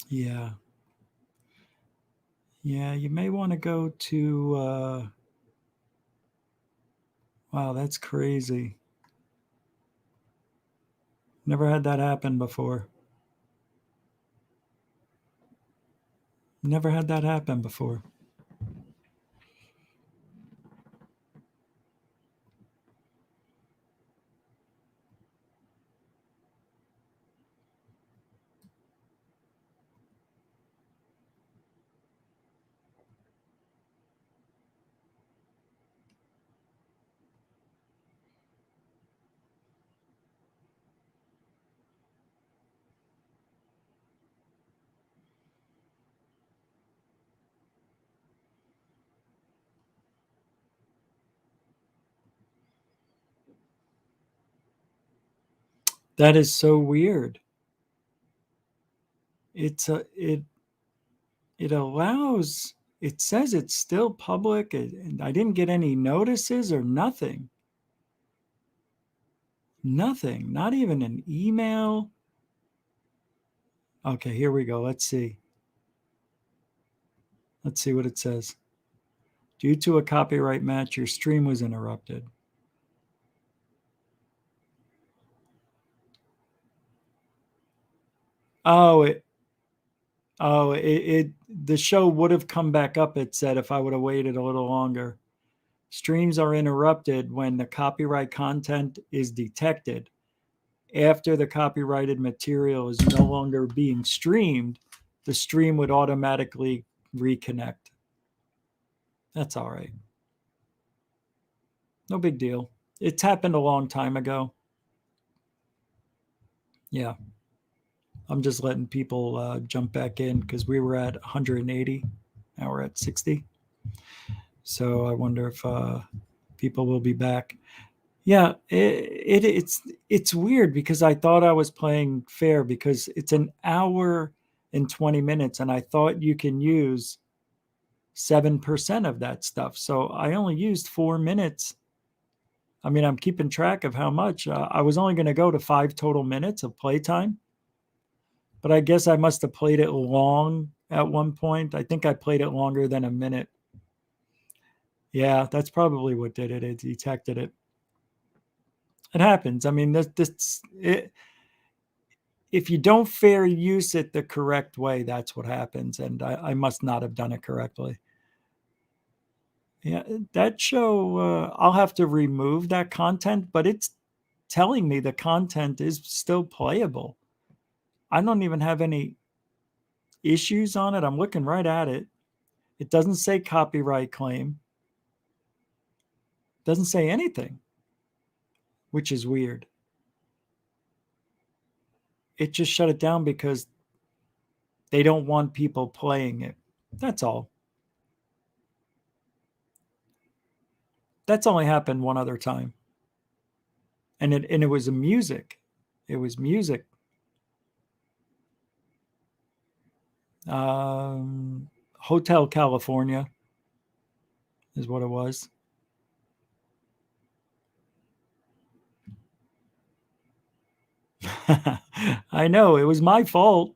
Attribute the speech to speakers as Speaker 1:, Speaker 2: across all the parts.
Speaker 1: Yeah. Yeah, you may want to go to wow, that's crazy. Never had that happen before. Never had that happen before. That is so weird. It's a it allows it says it's still public and I didn't get any notices or nothing. Nothing. Not even an email. Okay, here we go. Let's see. Let's see what it says. Due to a copyright match, your stream was interrupted. Oh, it the show would have come back up, it said, if I would have waited a little longer. Streams are interrupted when the copyright content is detected. After the copyrighted material is no longer being streamed, the stream would automatically reconnect. That's all right. No big deal. It's happened a long time ago. Yeah. I'm just letting people jump back in because we were at 180. Now we're at 60. So I wonder if people will be back. Yeah, it's weird because I thought I was playing fair because it's an hour and 20 minutes, and I thought you can use 7% of that stuff. So I only used 4 minutes. I mean, I'm keeping track of how much. I was only going to go to 5 total minutes of playtime, but I guess I must have played it long at one point. I think I played it longer than a minute. Yeah, that's probably what did it. It detected it. It happens. I mean, if you don't fair use it the correct way, that's what happens. And I must not have done it correctly. Yeah, that show, I'll have to remove that content, but it's telling me the content is still playable. I don't even have any issues on it. I'm looking right at it. It doesn't say copyright claim, doesn't say anything, which is weird. It just shut it down because they don't want people playing it. That's all. That's only happened one other time. And it was a music. It was music. Hotel California is what it was. I know it was my fault.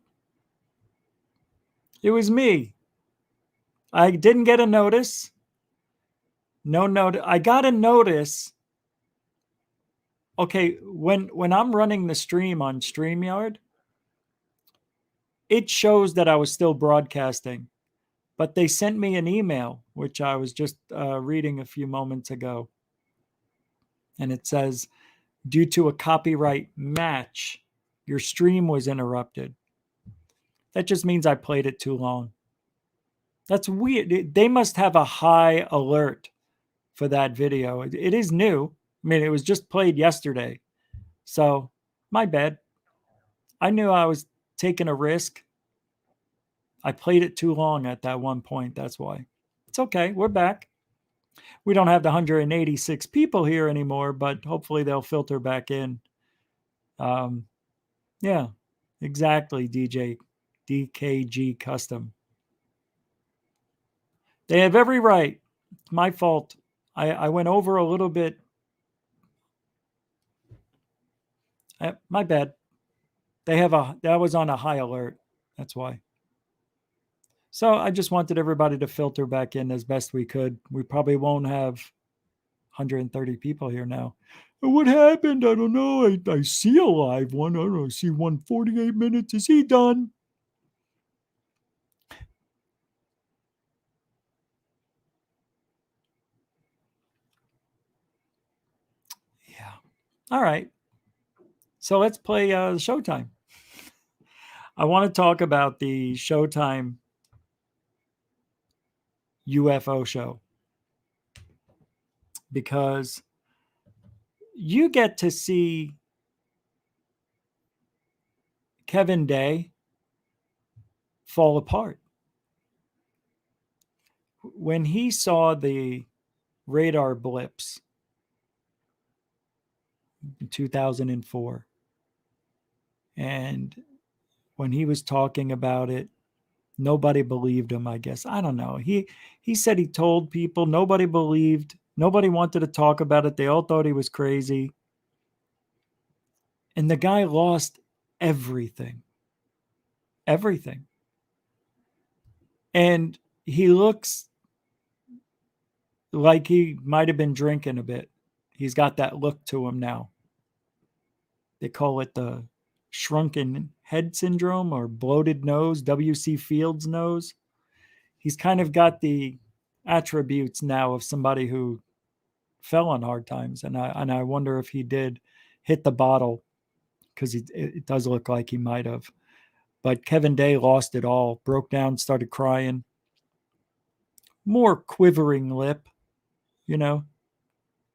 Speaker 1: It was me. I didn't get a notice. No note. I got a notice. Okay, when I'm running the stream on StreamYard, it shows that I was still broadcasting, but they sent me an email, which I was just reading a few moments ago, and it says, due to a copyright match, your stream was interrupted. That just means I played it too long. That's weird. They must have a high alert for that video. It is new. I mean, it was just played yesterday. So, my bad. I knew I was taking a risk. I played it too long at that one point. That's why. It's okay. We're back. We don't have the 186 people here anymore, but hopefully they'll filter back in. Um, yeah, exactly, DJ DKG Custom. They have every right. It's my fault. I went over a little bit. My bad. That was on a high alert. That's why. So I just wanted everybody to filter back in as best we could. We probably won't have 130 people here now. What happened? I don't know. I see a live one. I don't know. I see 148 minutes. Is he done? Yeah. All right. So let's play Showtime. I want to talk about the Showtime UFO show because you get to see Kevin Day fall apart. When he saw the radar blips in 2004, and when he was talking about it, nobody believed him, I guess. I don't know. He said he told people, nobody believed, nobody wanted to talk about it. They all thought he was crazy. And the guy lost everything. Everything. And he looks like he might have been drinking a bit. He's got that look to him now. They call it the shrunken head syndrome or bloated nose, W.C. Fields nose. He's kind of got the attributes now of somebody who fell on hard times, and I wonder if he did hit the bottle, because it does look like he might have. But Kevin Day lost it all, broke down, started crying, more quivering lip, you know,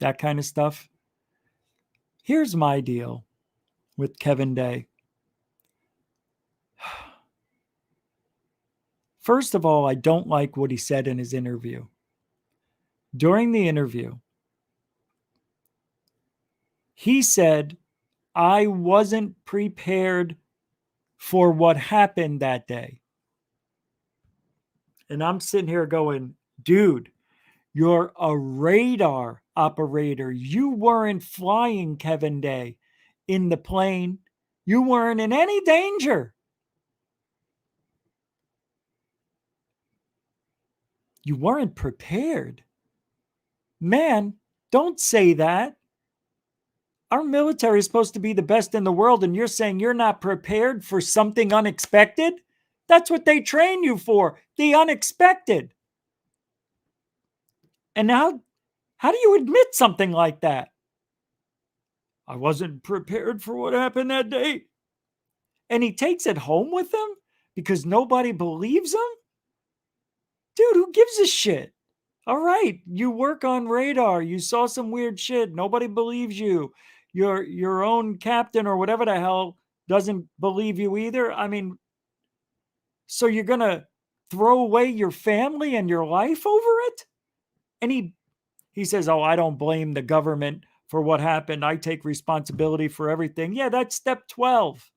Speaker 1: that kind of stuff. Here's my deal with Kevin Day. First of all, I don't like what he said in his interview. During the interview, he said, I wasn't prepared for what happened that day. And I'm sitting here going, dude, you're a radar operator. You weren't flying, Kevin Day, in the plane. You weren't in any danger. You weren't prepared. Man, don't say that. Our military is supposed to be the best in the world, and you're saying you're not prepared for something unexpected? That's what they train you for, the unexpected. And now, how do you admit something like that? I wasn't prepared for what happened that day. And he takes it home with him because nobody believes him? Dude, who gives a shit? All right, you work on radar. You saw some weird shit. Nobody believes you. Your own captain or whatever the hell doesn't believe you either. I mean, so you're going to throw away your family and your life over it? And he says, "Oh, I don't blame the government for what happened. I take responsibility for everything." Yeah, that's step 12.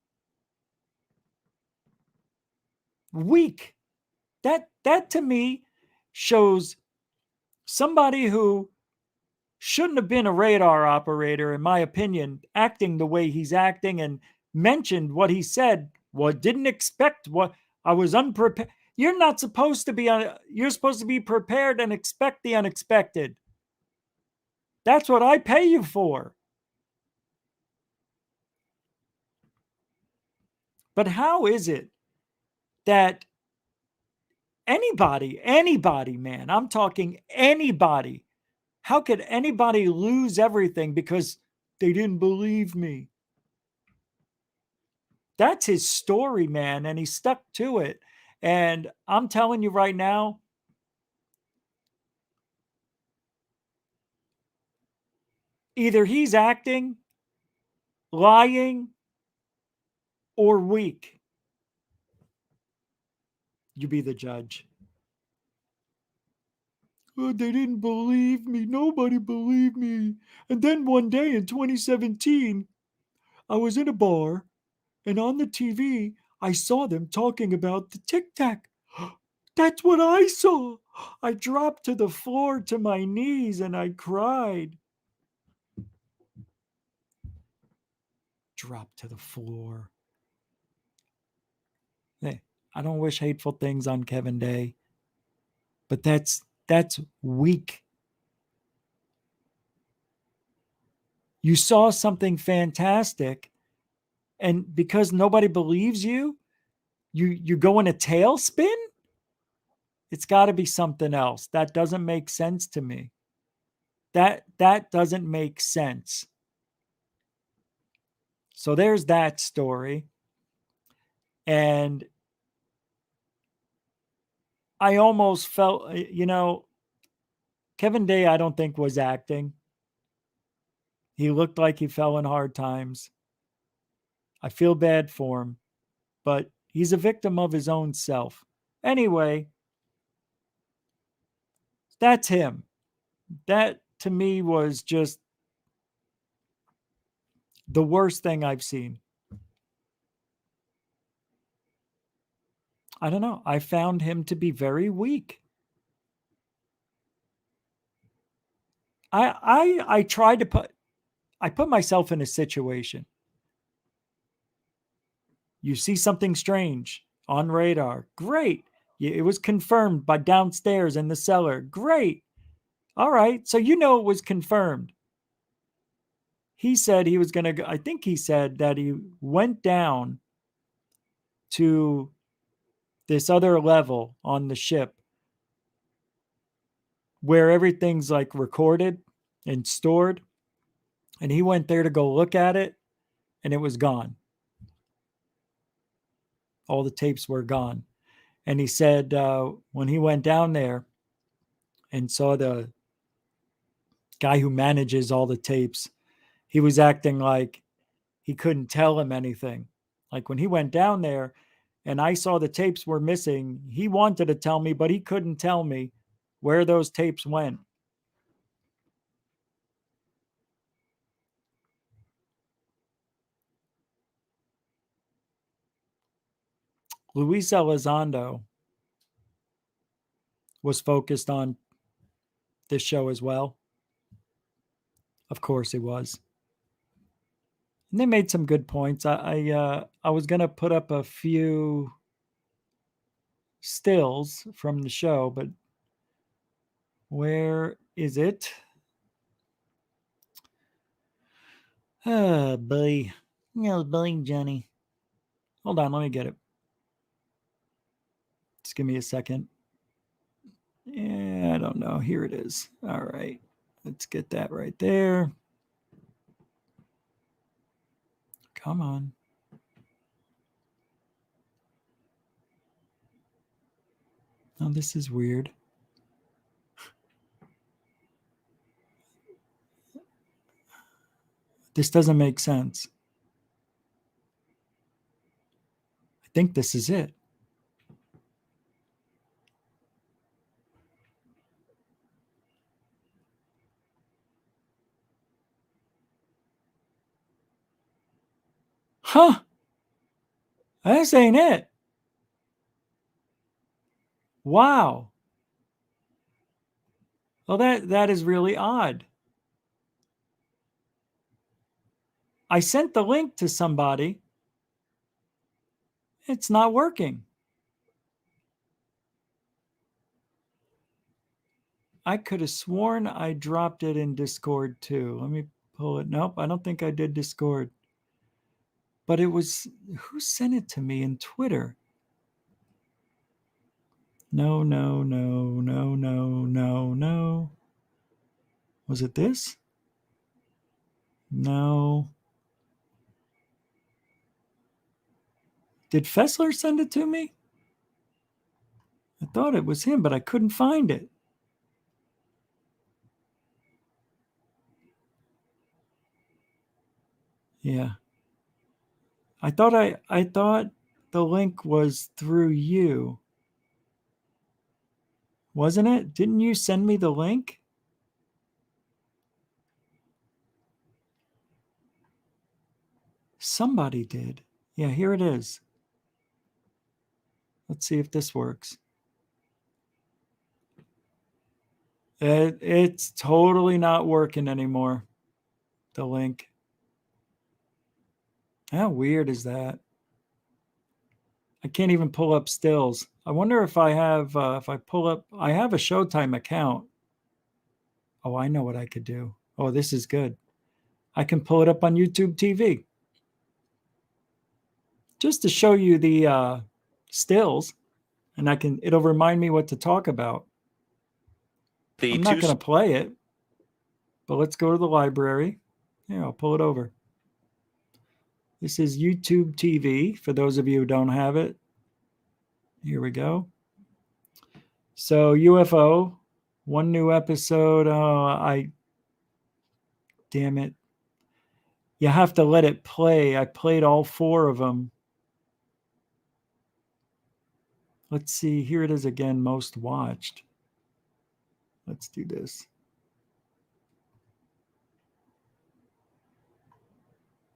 Speaker 1: Weak. That to me shows somebody who shouldn't have been a radar operator, in my opinion, acting the way he's acting, and mentioned what he said. What didn't expect what I was unprepared. You're not supposed to be you're supposed to be prepared and expect the unexpected. That's what I pay you for. But how is it that anybody, man, I'm talking anybody, how could anybody lose everything because they didn't believe me? That's his story, man, and he stuck to it. And I'm telling you right now, either he's acting, lying, or weak. You be the judge. Oh, they didn't believe me. Nobody believed me. And then one day in 2017, I was in a bar, and on the TV, I saw them talking about the Tic Tac. That's what I saw. I dropped to the floor to my knees and I cried. Dropped to the floor. Hey, I don't wish hateful things on Kevin Day, but that's weak. You saw something fantastic, and because nobody believes you, you go in a tailspin? It's got to be something else. That doesn't make sense to me. That doesn't make sense. So there's that story. And I almost felt, Kevin Day, I don't think was acting. He looked like he fell in hard times. I feel bad for him, but he's a victim of his own self. Anyway, that's him. That to me was just the worst thing I've seen. I don't know. I found him to be very weak. I tried to put myself in a situation. You see something strange on radar. Great. It was confirmed by downstairs in the cellar. Great. All right. So it was confirmed. He said he was going to go. I think he said that he went down to this other level on the ship where everything's like recorded and stored. And he went there to go look at it, and it was gone. All the tapes were gone. And he said when he went down there and saw the guy who manages all the tapes, he was acting like he couldn't tell him anything. Like when he went down there and I saw the tapes were missing, he wanted to tell me, but he couldn't tell me where those tapes went. Luis Elizondo was focused on this show as well. Of course he was. And they made some good points. I was gonna put up a few stills from the show, but where is it? Oh boy. No, boy, Johnny. Hold on, let me get it. Just give me a second. Yeah, I don't know. Here it is. All right. Let's get that right there. Come on. Oh, this is weird. This doesn't make sense. I think this is it. Huh. This ain't it. Wow. Well, that is really odd. I sent the link to somebody. It's not working. I could have sworn I dropped it in Discord too. Let me pull it. Nope, I don't think I did Discord. But it was, who sent it to me in Twitter? No. Was it this? No. Did Fessler send it to me? I thought it was him, but I couldn't find it. Yeah. I thought the link was through you. Wasn't it? Didn't you send me the link? Somebody did. Yeah, here it is. Let's see if this works. It's totally not working anymore. The link. How weird is that? I can't even pull up stills. I wonder if I have, if I pull up, I have a Showtime account. Oh, I know what I could do. Oh, this is good. I can pull it up on YouTube TV. Just to show you the stills, and it'll remind me what to talk about. I'm not going to play it, but let's go to the library. Here, I'll pull it over. This is YouTube TV, for those of you who don't have it. Here we go. So UFO, one new episode. Damn it. You have to let it play. I played all 4 of them. Let's see. Here it is again, most watched. Let's do this.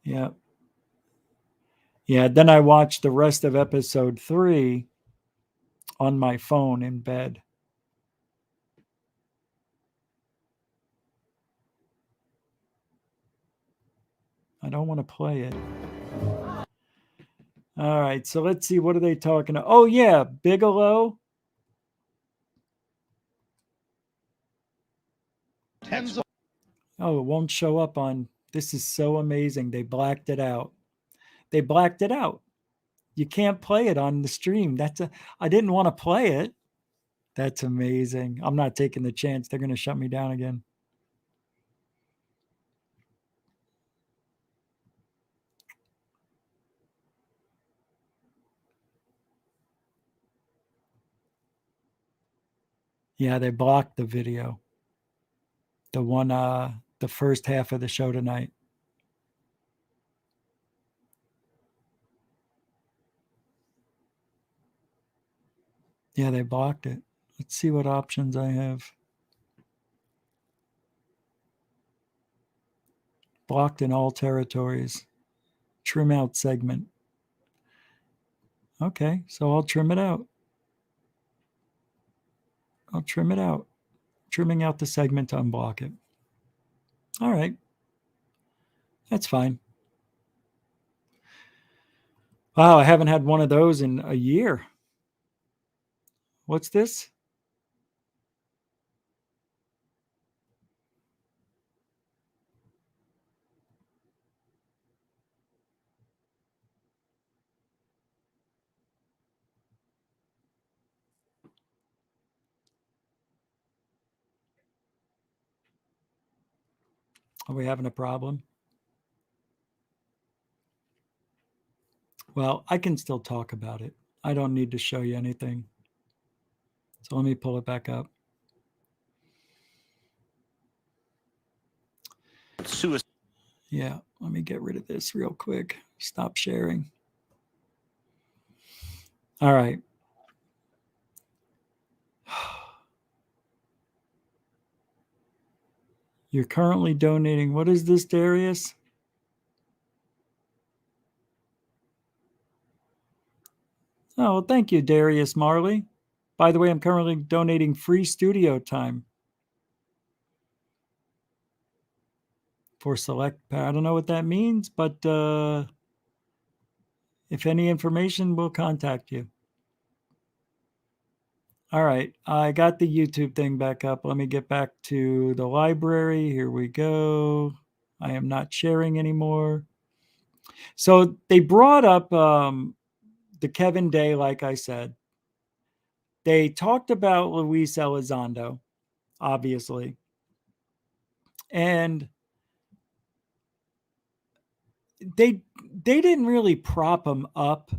Speaker 1: Yeah. Yeah, then I watched the rest of episode 3 on my phone in bed. I don't want to play it. All right, so let's see. What are they talking about? Oh, yeah, Bigelow. Oh, it won't show up on. This is so amazing. They blacked it out. They blacked it out. You can't play it on the stream. I didn't want to play it. That's amazing. I'm not taking the chance. They're going to shut me down again. Yeah, they blocked the video. The first half of the show tonight. Yeah, they blocked it. Let's see what options I have. Blocked in all territories. Trim out segment. Okay, so I'll trim it out. I'll trim it out. Trimming out the segment to unblock it. All right. That's fine. Wow, I haven't had one of those in a year. What's this? Are we having a problem? Well, I can still talk about it. I don't need to show you anything. So let me pull it back up. Yeah, let me get rid of this real quick. Stop sharing. All right. You're currently donating. What is this, Darius? Oh, well, thank you, Darius Marley. By the way, I'm currently donating free studio time for select. I don't know what that means, but if any information, we'll contact you. All right, I got the YouTube thing back up. Let me get back to the library. Here we go. I am not sharing anymore. So they brought up the Kevin Day, like I said. They talked about Luis Elizondo, obviously. And they didn't really prop him up.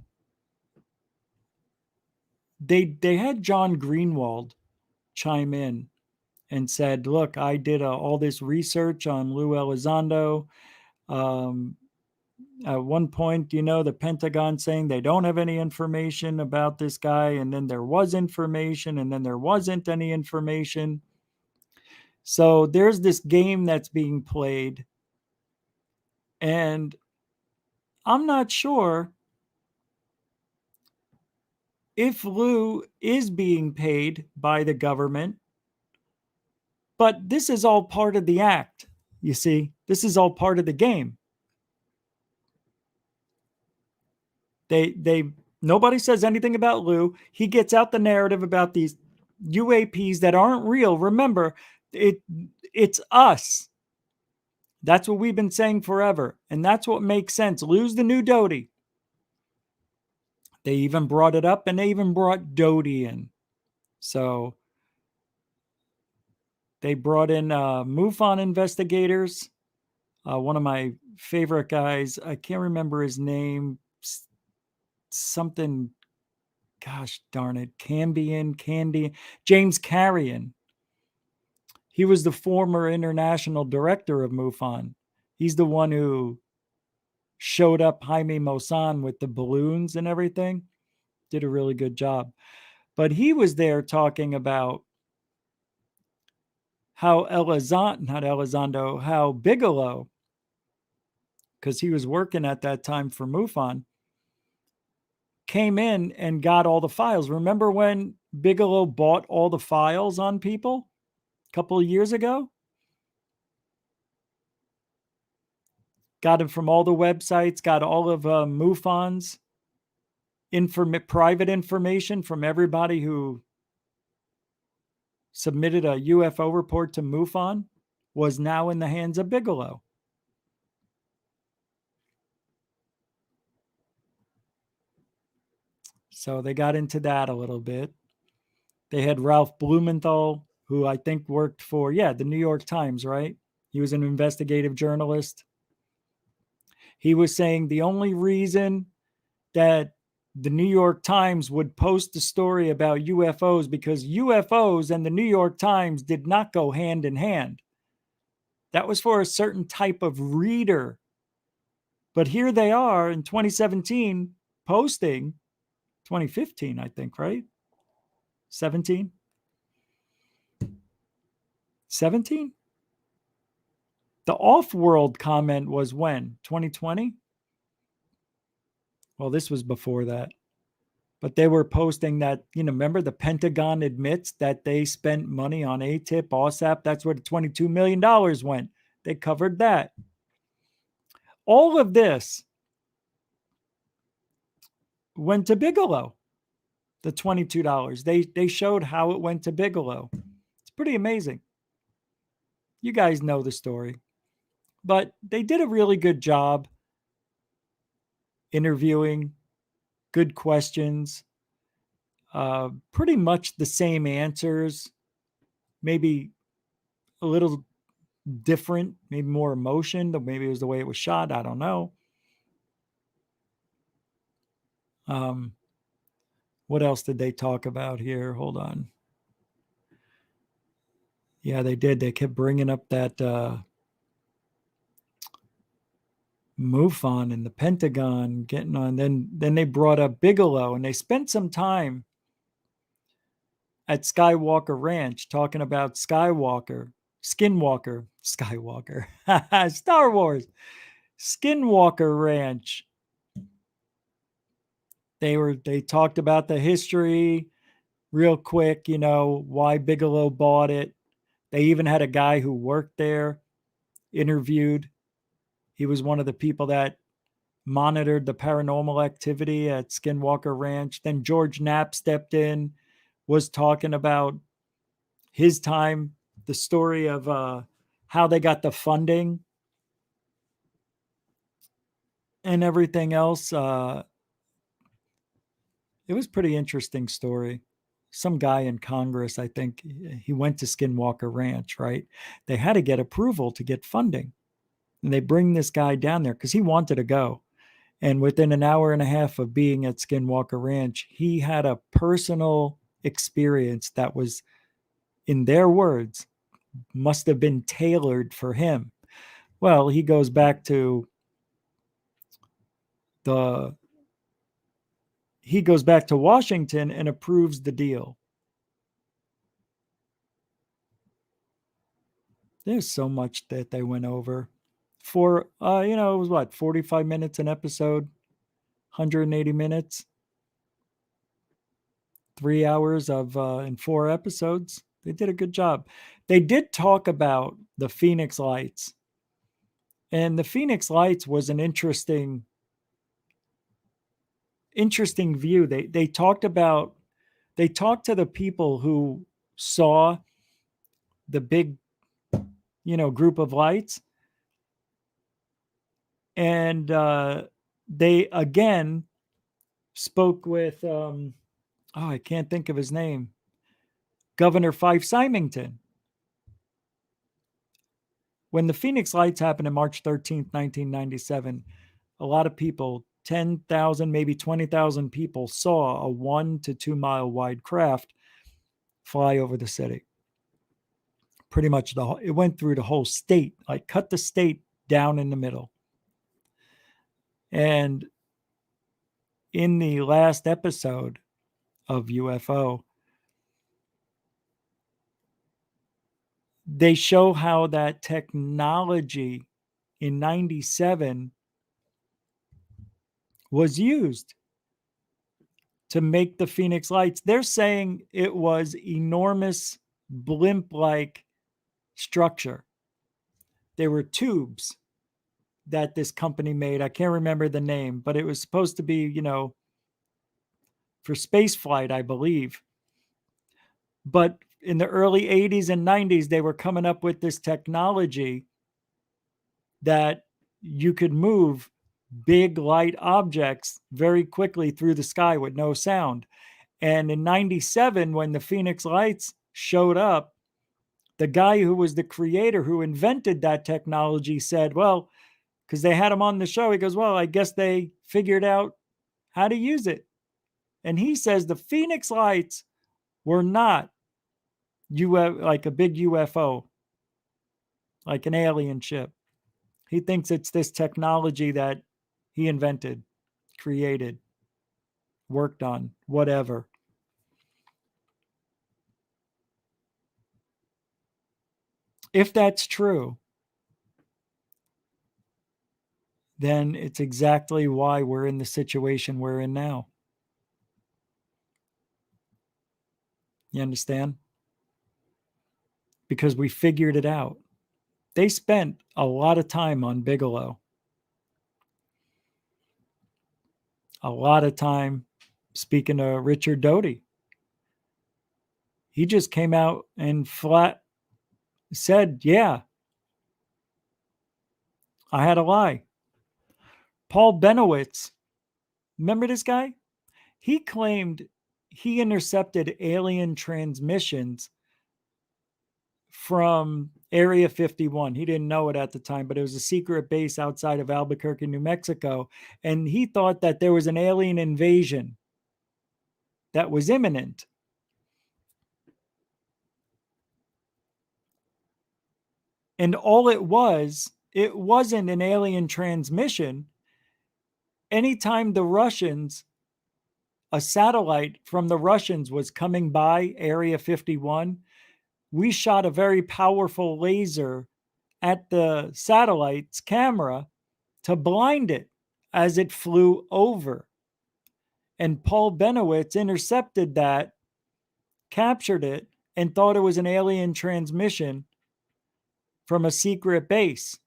Speaker 1: They had John Greenwald chime in and said, look, I did all this research on Lou Elizondo. At one point, the Pentagon saying they don't have any information about this guy, and then there was information, and then there wasn't any information. So there's this game that's being played, and I'm not sure if Lou is being paid by the government, but this is all part of the act. You see, this is all part of the game. They Nobody says anything about Lou. He gets out the narrative about these UAPs that aren't real. Remember, it's us. That's what we've been saying forever. And that's what makes sense. Lou's the new Doty. They even brought it up, and they even brought Doty in. So they brought in MUFON investigators. One of my favorite guys, I can't remember his name, something, gosh darn it, Candy, James Carrion. He was the former international director of MUFON. He's the one who showed up Jaime Maussan with the balloons and everything. Did a really good job. But he was there talking about how how Bigelow, because he was working at that time for MUFON, came in and got all the files. Remember when Bigelow bought all the files on people a couple of years ago? Got them from all the websites, got all of MUFON's private information from everybody who submitted a UFO report to MUFON, was now in the hands of Bigelow. So they got into that a little bit. They had Ralph Blumenthal, who I think worked for, the New York Times, right? He was an investigative journalist. He was saying the only reason that the New York Times would post a story about UFOs because UFOs and the New York Times did not go hand in hand. That was for a certain type of reader. But here they are in 2017 posting, 2015, I think, right? 17? 17? The off-world comment was when? 2020? Well, this was before that. But they were posting that, remember the Pentagon admits that they spent money on ATIP, OSAP. That's where the $22 million went. They covered that. All of this went to Bigelow, the $22. They showed how it went to Bigelow. It's pretty amazing. You guys know the story. But they did a really good job interviewing, good questions, pretty much the same answers, maybe a little different, maybe more emotion, maybe it was the way it was shot. I don't know. What else did they talk about here? Hold on. Yeah, they did. They kept bringing up that MUFON and the Pentagon getting on. Then they brought up Bigelow, and they spent some time at Skywalker Ranch talking about Skinwalker, Star Wars, Skinwalker Ranch. They talked about the history real quick, why Bigelow bought it. They even had a guy who worked there interviewed. He was one of the people that monitored the paranormal activity at Skinwalker Ranch. Then George Knapp stepped in, was talking about his time, the story of how they got the funding and everything else. It was a pretty interesting story. Some guy in Congress, I think he went to Skinwalker Ranch, right? They had to get approval to get funding. And they bring this guy down there because he wanted to go. And within an hour and a half of being at Skinwalker Ranch, he had a personal experience that was, in their words, must have been tailored for him. Well, he goes back to Washington and approves the deal. There's so much that they went over for, it was what, 45 minutes an episode, 180 minutes, 3 hours of, in 4 episodes. They did a good job. They did talk about the Phoenix Lights. And the Phoenix Lights was an interesting interesting view. They talked to the people who saw the big, group of lights, and they again spoke with I can't think of his name, Governor Fife Symington. When the Phoenix Lights happened on March 13th, 1997, a lot of people, 10,000, maybe 20,000 people, saw a 1 to 2 mile wide craft fly over the city. Pretty much it went through the whole state, like cut the state down in the middle. And in the last episode of UFO, they show how that technology in 97 was used to make the Phoenix Lights. They're saying it was enormous blimp-like structure. There were tubes that this company made. I can't remember the name, but it was supposed to be, for space flight, I believe. But in the early 80s and 90s, they were coming up with this technology that you could move big light objects very quickly through the sky with no sound. And in 97, when the Phoenix Lights showed up, the guy who was the creator, who invented that technology, said, well, because they had him on the show, he goes, well, I guess they figured out how to use it. And he says the Phoenix Lights were not like a big UFO, like an alien ship. He thinks it's this technology that he invented, created, worked on, whatever. If that's true, then it's exactly why we're in the situation we're in now. You understand? Because we figured it out. They spent a lot of time on Bigelow. A lot of time speaking to Richard Doty. He just came out and flat said, yeah, I had a lie. Paul Benowitz, remember this guy? He claimed he intercepted alien transmissions from Area 51. He didn't know it at the time, but it was a secret base outside of Albuquerque, New Mexico. And he thought that there was an alien invasion that was imminent. And all it wasn't an alien transmission. Anytime a satellite from the Russians was coming by Area 51, we shot a very powerful laser at the satellite's camera to blind it as it flew over. And Paul Benowitz intercepted that, captured it, and thought it was an alien transmission from a secret base.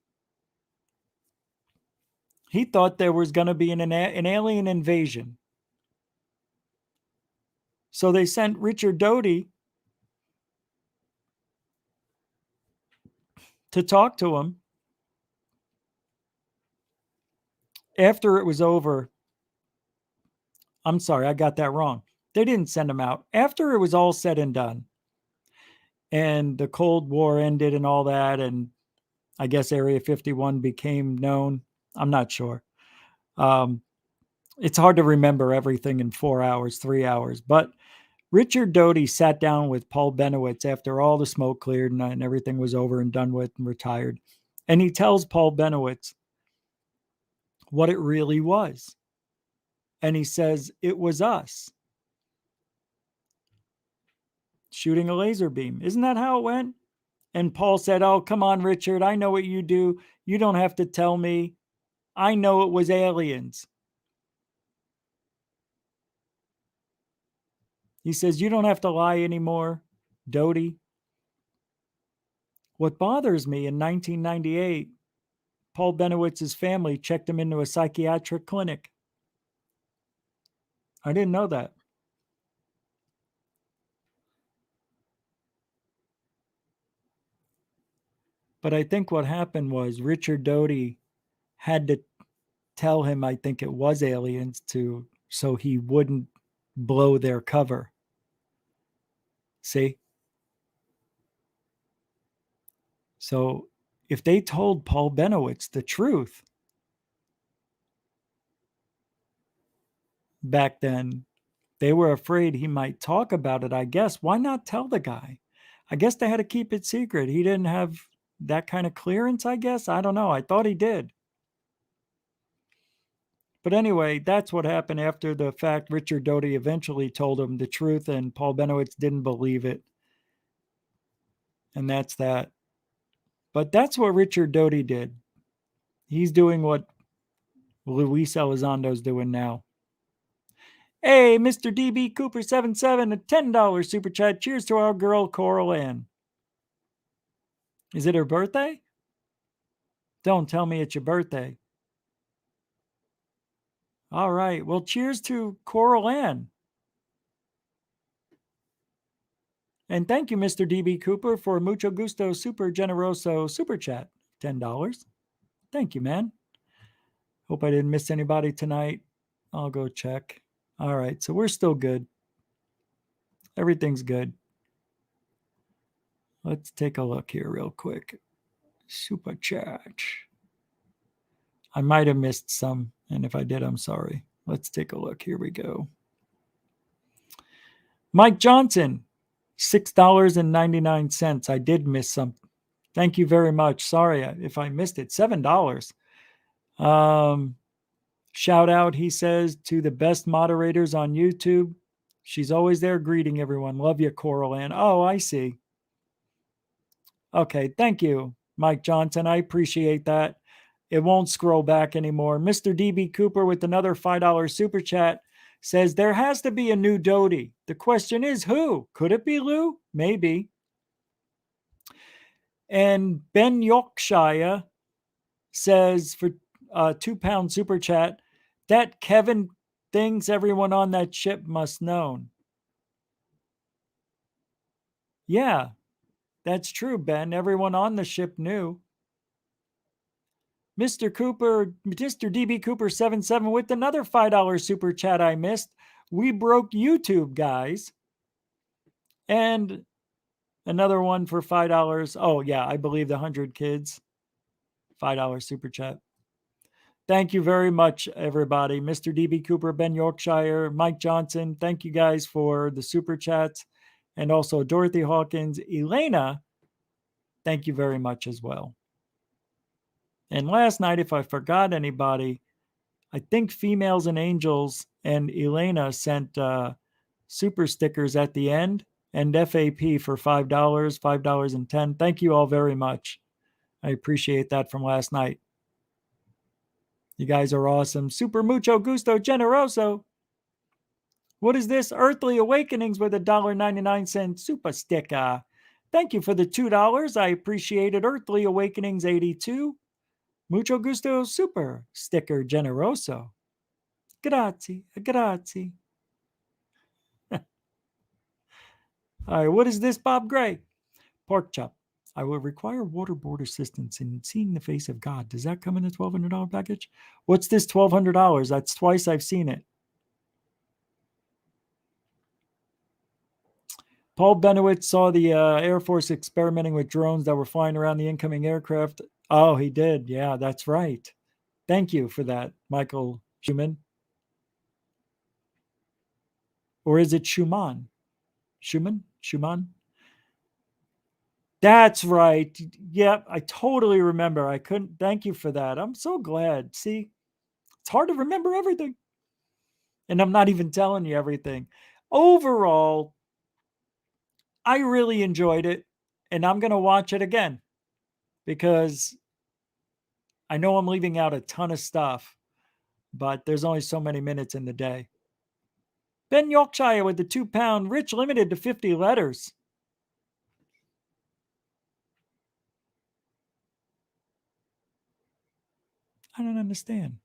Speaker 1: He thought there was going to be an alien invasion. So they sent Richard Doty to talk to him. After it was over, I'm sorry, I got that wrong. They didn't send him out. After it was all said and done, and the Cold War ended and all that, and I guess Area 51 became known. I'm not sure. It's hard to remember everything in 4 hours, 3 hours. But Richard Doty sat down with Paul Benowitz after all the smoke cleared and everything was over and done with and retired. And he tells Paul Benowitz what it really was. And he says, it was us shooting a laser beam. Isn't that how it went? And Paul said, oh, come on, Richard. I know what you do. You don't have to tell me. I know it was aliens. He says, you don't have to lie anymore, Doty. What bothers me, in 1998, Paul Benowitz's family checked him into a psychiatric clinic. I didn't know that. But I think what happened was Richard Doty had to tell him, I think it was aliens, so he wouldn't blow their cover. See? So if they told Paul Benowitz the truth back then, they were afraid he might talk about it, I guess. Why not tell the guy? I guess they had to keep it secret. He didn't have that kind of clearance, I guess. I don't know. I thought he did. But anyway, that's what happened after the fact. Richard Doty eventually told him the truth, and Paul Benowitz didn't believe it. And that's that. But that's what Richard Doty did. He's doing what Luis Elizondo's doing now. Hey, Mr. DB Cooper 77, a $10 super chat. Cheers to our girl, Coral Ann. Is it her birthday? Don't tell me it's your birthday. All right. Well, cheers to Coral Ann. And thank you, Mr. DB Cooper, for Mucho Gusto Super Generoso Super Chat. $10. Thank you, man. Hope I didn't miss anybody tonight. I'll go check. All right. So we're still good. Everything's good. Let's take a look here real quick. Super Chat. I might have missed some. And if I did, I'm sorry. Let's take a look. Here we go. Mike Johnson, $6.99. I did miss some. Thank you very much. Sorry if I missed it. $7. Shout out, he says, to the best moderators on YouTube. She's always there greeting everyone. Love you, Coral Ann. Oh, I see. Okay, thank you, Mike Johnson. I appreciate that. It won't scroll back anymore. Mr. DB Cooper with another $5 super chat says there has to be a new Doty. The question is who? Could it be Lou? Maybe. And Ben Yorkshire says for a £2 super chat, that Kevin thinks everyone on that ship must know. Yeah, that's true, Ben. Everyone on the ship knew. Mr. Cooper, Mr. DB Cooper 77 with another $5 super chat I missed. We broke YouTube, guys. And another one for $5. Oh, yeah, I believe the 100 kids. $5 super chat. Thank you very much, everybody. Mr. DB Cooper, Ben Yorkshire, Mike Johnson. Thank you guys for the super chats. And also Dorothy Hawkins, Elena. Thank you very much as well. And last night, if I forgot anybody, I think Females and Angels and Elena sent super stickers at the end and FAP for $5, $5.10. Thank you all very much. I appreciate that from last night. You guys are awesome. Super mucho gusto generoso. What is this? Earthly Awakenings with a $1.99 super sticker. Thank you for the $2. I appreciate it. Earthly Awakenings 82. Mucho gusto super sticker generoso. Grazie, grazie. All right, what is this, Bob Gray? Pork chop. I will require waterboard assistance in seeing the face of God. Does that come in a $1,200 package? What's this $1,200? That's twice I've seen it. Paul Benowitz saw the Air Force experimenting with drones that were flying around the incoming aircraft. Oh, he did. Yeah, that's right. Thank you for that, Michael Schumann. Or is it Schumann? Schumann? That's right. Yep, I totally remember. I couldn't. Thank you for that. I'm so glad. See, it's hard to remember everything. And I'm not even telling you everything. Overall, I really enjoyed it. And I'm going to watch it again because I know I'm leaving out a ton of stuff, but there's only so many minutes in the day. Ben Yorkshire with the £2 Rich limited to 50 letters. I don't understand.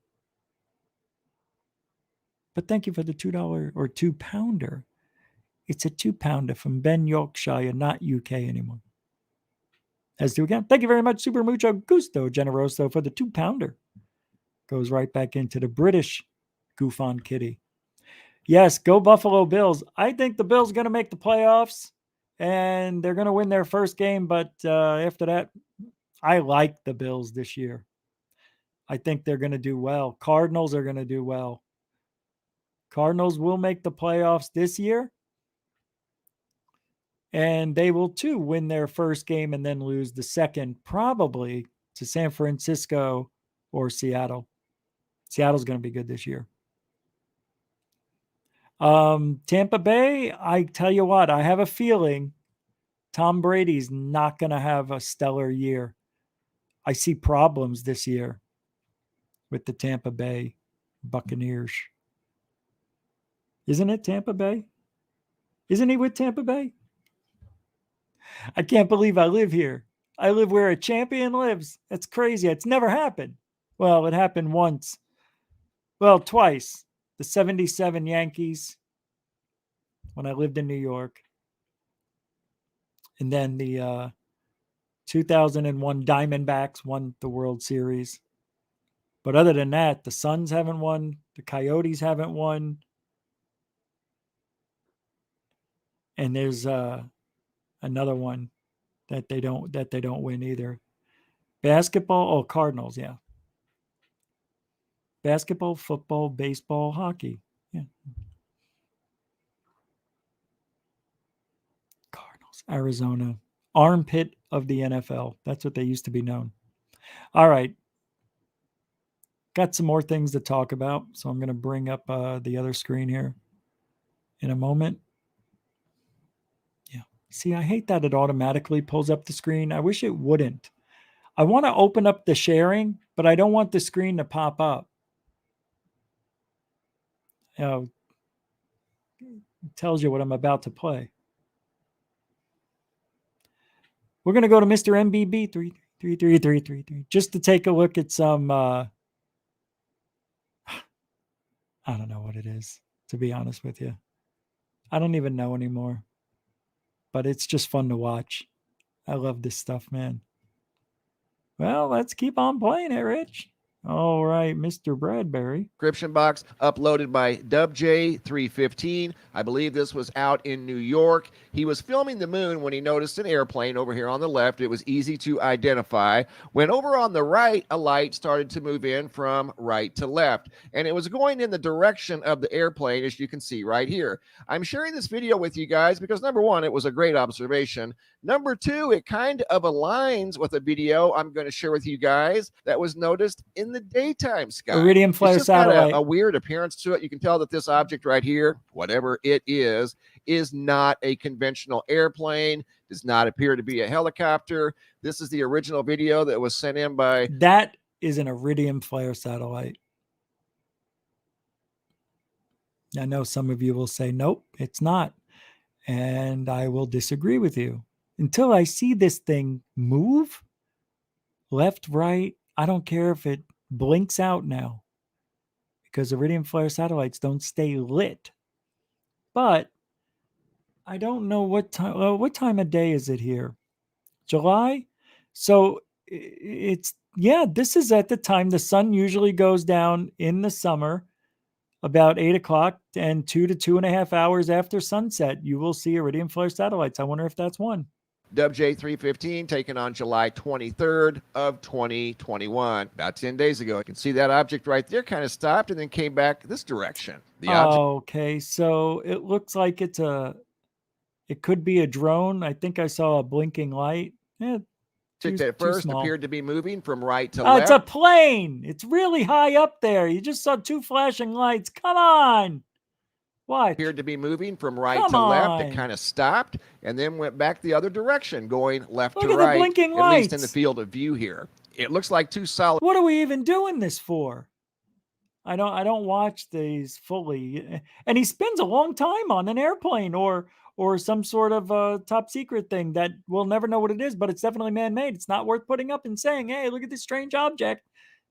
Speaker 1: But thank you for the $2 or 2-pounder. It's a 2-pounder from Ben Yorkshire, not UK anymore. As to again, thank you very much, Super Mucho Gusto Generoso, for the 2-pounder. Goes right back into the British Goof on Kitty. Yes, go Buffalo Bills. I think the Bills are going to make the playoffs, and they're going to win their first game. But after that, I like the Bills this year. I think they're going to do well. Cardinals are going to do well. Cardinals will make the playoffs this year, and they will too win their first game and then lose the second, probably to San Francisco or Seattle. Seattle's going to be good this year. Tampa Bay, I tell you what, I have a feeling Tom Brady's not going to have a stellar year. I see problems this year with the Tampa Bay Buccaneers. Isn't it Tampa Bay? Isn't he with Tampa Bay? I can't believe I live here. I live where a champion lives. That's crazy. It's never happened. Well, it happened once. Well, twice. The 77 Yankees when I lived in New York. And then the 2001 Diamondbacks won the World Series. But other than that, the Suns haven't won. The Coyotes haven't won. And there's another one that they don't win either. Basketball, Cardinals, yeah. Basketball, football, baseball, hockey. Yeah. Cardinals, Arizona. Armpit of the NFL. That's what they used to be known. All right. Got some more things to talk about. So I'm going to bring up the other screen here in a moment. Yeah. See, I hate that it automatically pulls up the screen. I wish it wouldn't. I want to open up the sharing, but I don't want the screen to pop up. It tells you what I'm about to play. We're going to go to Mr. MBB 33333 just to take a look at some I don't know what it is, to be honest with you. I don't even know anymore. But it's just fun to watch. I love this stuff, man. Well, let's keep on playing it, Rich. All right, Mr. Bradbury.
Speaker 2: Description box uploaded by WJ315. I believe this was out in New York. He was filming the moon when he noticed an airplane over here on the left. It was easy to identify. When over on the right, a light started to move in from right to left, and it was going in the direction of the airplane, as you can see right here. I'm sharing this video with you guys because, number one, it was a great observation. Number two, it kind of aligns with a video I'm going to share with you guys that was noticed in the daytime sky.
Speaker 1: Iridium flare satellite.
Speaker 2: Got a weird appearance to it. You can tell that this object right here, whatever it is not a conventional airplane, does not appear to be a helicopter. This is the original video that was sent in by...
Speaker 1: That is an iridium flare satellite. I know some of you will say, nope, it's not. And I will disagree with you. Until I see this thing move, left, right, I don't care if it blinks out now, because iridium flare satellites don't stay lit. But I don't know what time of day is it here? July? So it's, yeah, this is at the time the sun usually goes down in the summer, about 8 o'clock, and 2 to 2.5 hours after sunset, you will see iridium flare satellites. I wonder if that's one.
Speaker 2: WJ315 taken on July 23rd of 2021, about 10 days ago. You can see that object right there kind of stopped and then came back this direction.
Speaker 1: Okay, so it looks like it could be a drone. I think I saw a blinking light.
Speaker 2: At first appeared to be moving from right to left.
Speaker 1: It's a plane. It's really high up there. You just saw two flashing lights. Come on. What?
Speaker 2: Appeared to be moving from right to left. It kind of stopped and then went back the other direction, going left to right.
Speaker 1: Look at the blinking lights.
Speaker 2: At least in the field of view here. It looks like two solid.
Speaker 1: What are we even doing this for? I don't watch these fully. And he spends a long time on an airplane or some sort of top secret thing that we'll never know what it is, but it's definitely man-made. It's not worth putting up and saying, hey, look at this strange object.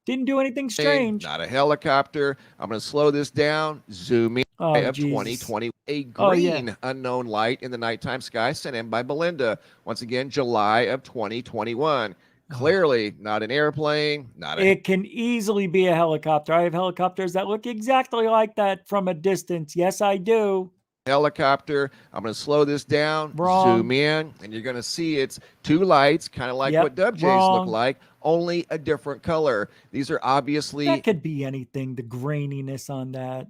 Speaker 1: Didn't do anything strange.
Speaker 2: Not a helicopter. I'm going to slow this down. Zoom in.
Speaker 1: Oh,
Speaker 2: Of
Speaker 1: Jesus.
Speaker 2: 2020, a green
Speaker 1: Oh, yeah.
Speaker 2: unknown light in the nighttime sky sent in by Belinda. Once again, July of 2021. Clearly not an airplane, not a
Speaker 1: It can easily be a helicopter. I have helicopters that look exactly like that from a distance. Yes, I do.
Speaker 2: helicopter. I'm going to slow this down,
Speaker 1: Wrong.
Speaker 2: zoom in, and you're going to see it's two lights, kind of like
Speaker 1: Yep,
Speaker 2: what WJ's
Speaker 1: wrong.
Speaker 2: look like, only a different color. These are obviously
Speaker 1: That could be anything, the graininess on that.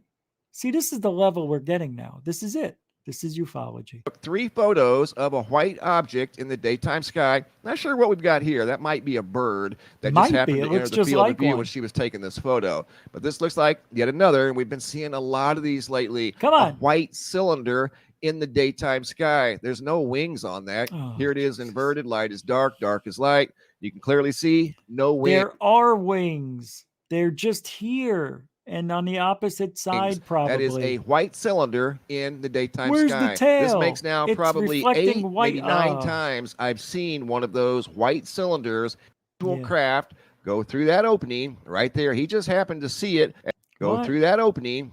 Speaker 1: See, this is the level we're getting now. This is it. This is ufology.
Speaker 2: took 3 photos of a white object in the daytime sky. Not sure what we've got here. That might be a bird that
Speaker 1: Might
Speaker 2: just happened
Speaker 1: be. It
Speaker 2: to enter
Speaker 1: looks
Speaker 2: the
Speaker 1: just
Speaker 2: field
Speaker 1: like
Speaker 2: of view
Speaker 1: one.
Speaker 2: when she was taking this photo. But this looks like yet another, and we've been seeing a lot of these lately.
Speaker 1: Come on.
Speaker 2: A white cylinder in the daytime sky. There's no wings on that.
Speaker 1: Oh,
Speaker 2: Here it is inverted. Light is dark, dark is light. You can clearly see no wings.
Speaker 1: There are wings. They're just here and on the opposite side, probably.
Speaker 2: That is a white cylinder in the daytime
Speaker 1: Where's
Speaker 2: sky.
Speaker 1: the tail?
Speaker 2: This makes now
Speaker 1: It's
Speaker 2: probably
Speaker 1: reflecting
Speaker 2: 8,
Speaker 1: white.
Speaker 2: maybe 9 times I've seen one of those white cylinders,
Speaker 1: Yeah.
Speaker 2: craft, go through that opening right there. He just happened to see it. Go
Speaker 1: What?
Speaker 2: through that opening,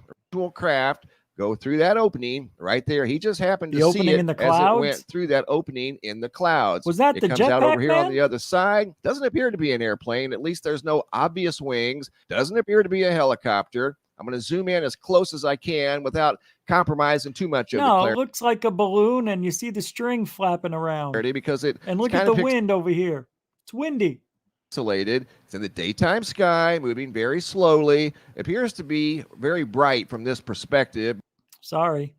Speaker 2: craft, go through that opening right there. He just happened
Speaker 1: The
Speaker 2: to see
Speaker 1: opening
Speaker 2: it
Speaker 1: in the
Speaker 2: as it went
Speaker 1: clouds?
Speaker 2: through that opening in the clouds.
Speaker 1: Was that
Speaker 2: it
Speaker 1: the
Speaker 2: comes out
Speaker 1: jetpack
Speaker 2: over here on
Speaker 1: man?
Speaker 2: the other side. Doesn't appear to be an airplane. At least there's no obvious wings. Doesn't appear to be a helicopter. I'm going to zoom in as close as I can without compromising too much of the
Speaker 1: No, it
Speaker 2: clarity
Speaker 1: looks like a balloon, and you see the string flapping around.
Speaker 2: because
Speaker 1: And
Speaker 2: it's
Speaker 1: look
Speaker 2: kind
Speaker 1: at the
Speaker 2: of
Speaker 1: wind over here. It's windy.
Speaker 2: pixelated. It's in the daytime sky, moving very slowly. Appears to be very bright from this perspective.
Speaker 1: Sorry.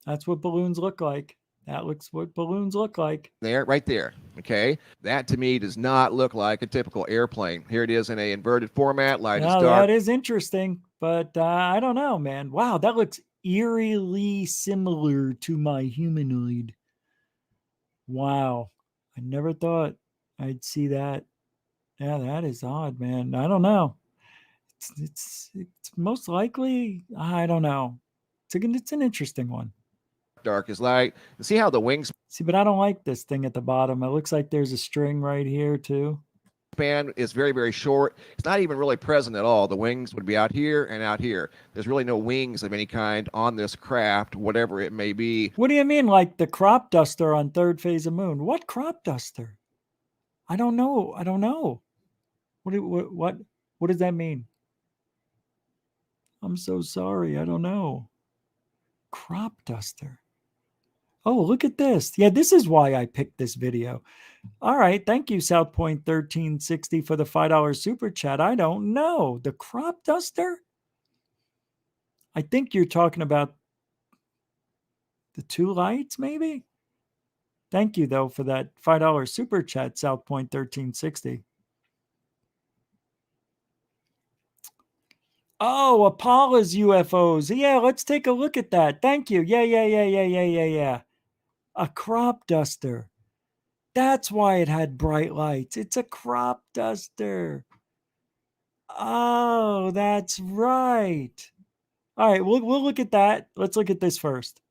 Speaker 1: That's what balloons look like. That looks what balloons look like.
Speaker 2: There, right there. Okay. That to me does not look like a typical airplane. Here it is in a inverted format. Light is
Speaker 1: Now,
Speaker 2: dark.
Speaker 1: that is interesting, but I don't know, man. Wow, that looks eerily similar to my humanoid. Wow. I never thought I'd see that. Yeah, that is odd, man. I don't know. It's most likely, I don't know. It's an interesting one.
Speaker 2: Dark is light. And see how the wingspan
Speaker 1: See, but I don't like this thing at the bottom. It looks like there's a string right here too.
Speaker 2: is very, very short. It's not even really present at all. The wings would be out here and out here. There's really no wings of any kind on this craft, whatever it may be.
Speaker 1: What do you mean, like the crop duster on third phase of moon? What crop duster? I don't know. I don't know. What does that mean? I'm so sorry. I don't know. Crop duster. Oh, look at this. Yeah, this is why I picked this video. All right. Thank you, South Point 1360, for the $5 super chat. I don't know. The crop duster? I think you're talking about the 2 lights, maybe? Thank you, though, for that $5 super chat, South Point 1360. Oh, Apollo's UFOs. Yeah, let's take a look at that. Thank you. Yeah. A crop duster. That's why it had bright lights. It's a crop duster. Oh, that's right. All right, we'll look at that. Let's look at this first.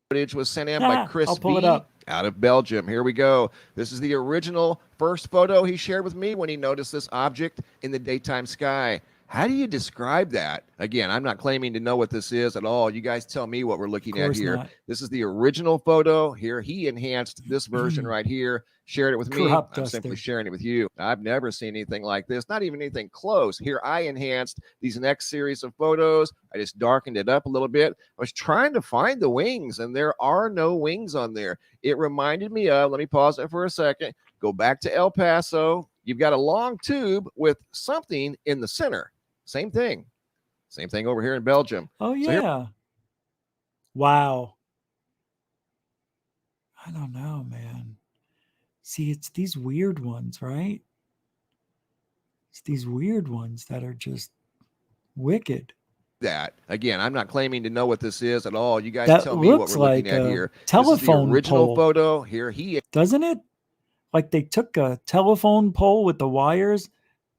Speaker 2: Footage was sent in by Chris
Speaker 1: I'll pull it
Speaker 2: V
Speaker 1: up.
Speaker 2: out of Belgium. Here we go. This is the original first photo he shared with me when he noticed this object in the daytime sky. How do you describe that? Again, I'm not claiming to know what this is at all. You guys tell me what we're looking at here.
Speaker 1: Not.
Speaker 2: This is the original photo. Here, he enhanced this version right here, shared it with me.
Speaker 1: Crop
Speaker 2: I'm
Speaker 1: duster.
Speaker 2: simply sharing it with you. I've never seen anything like this, not even anything close. Here, I enhanced these next series of photos. I just darkened it up a little bit. I was trying to find the wings, and there are no wings on there. It reminded me of, let me pause it for a second, go back to El Paso. You've got a long tube with something in the center. Same thing. Same thing over here in Belgium.
Speaker 1: Oh, yeah.
Speaker 2: So
Speaker 1: Wow. I don't know, man. See, it's these weird ones, right? It's these weird ones that are just wicked.
Speaker 2: that again, I'm not claiming to know what this is at all. You guys
Speaker 1: That
Speaker 2: tell me what
Speaker 1: looks
Speaker 2: we're looking
Speaker 1: like
Speaker 2: at
Speaker 1: a
Speaker 2: here.
Speaker 1: telephone
Speaker 2: This is the original
Speaker 1: pole.
Speaker 2: photo. Here he is.
Speaker 1: Doesn't it? Like they took a telephone pole with the wires,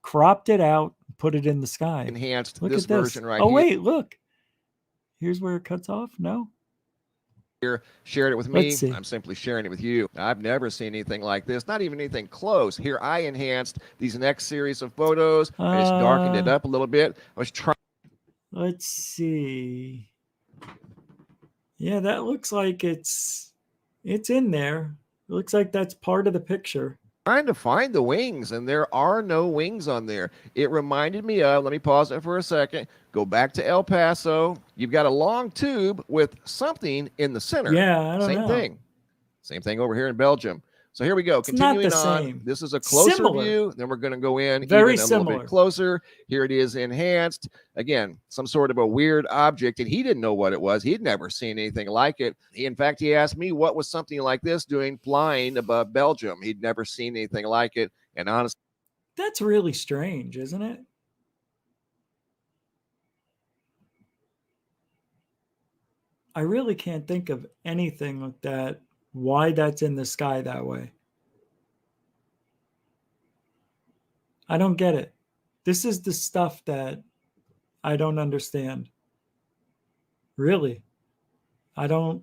Speaker 1: cropped it out, put it in the sky.
Speaker 2: Enhanced
Speaker 1: Look
Speaker 2: this
Speaker 1: at this.
Speaker 2: version right
Speaker 1: Oh,
Speaker 2: here.
Speaker 1: wait, look. Here's where it cuts off. No?
Speaker 2: shared it with
Speaker 1: Let's
Speaker 2: me.
Speaker 1: see.
Speaker 2: I'm simply sharing it with you. I've never seen anything like this, not even anything close. Here, I enhanced these next series of photos. I just darkened it up a little bit. I was trying.
Speaker 1: Let's see. Yeah, that looks like it's in there. It looks like that's part of the picture.
Speaker 2: Trying to find the wings, and there are no wings on there. It reminded me of, let me pause it for a second, go back to El Paso. You've got a long tube with something in the center.
Speaker 1: Yeah, I don't know.
Speaker 2: Same thing over here in Belgium. So here we go.
Speaker 1: It's
Speaker 2: Continuing
Speaker 1: not the
Speaker 2: on.
Speaker 1: same.
Speaker 2: This is a closer
Speaker 1: Similar.
Speaker 2: view. Then we're going to go in
Speaker 1: Very
Speaker 2: even a little bit closer. Here it is enhanced. Again, some sort of a weird object, and he didn't know what it was. He'd never seen anything like it. In fact, he asked me what was something like this doing flying above Belgium. He'd never seen anything like it. And honestly,
Speaker 1: that's really strange, isn't it? I really can't think of anything like that. Why that's in the sky that way. I don't get it. This is the stuff that I don't understand. Really. I don't.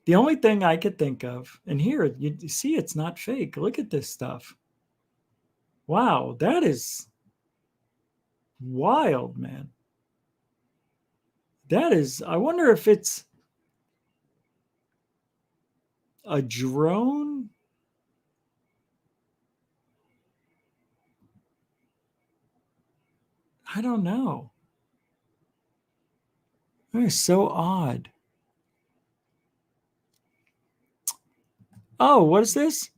Speaker 1: The only thing I could think of, and here, you see it's not fake. Look at this stuff. Wow, that is wild, man. That is, I wonder if it's a drone. I don't know. That is so odd. Oh, what is this?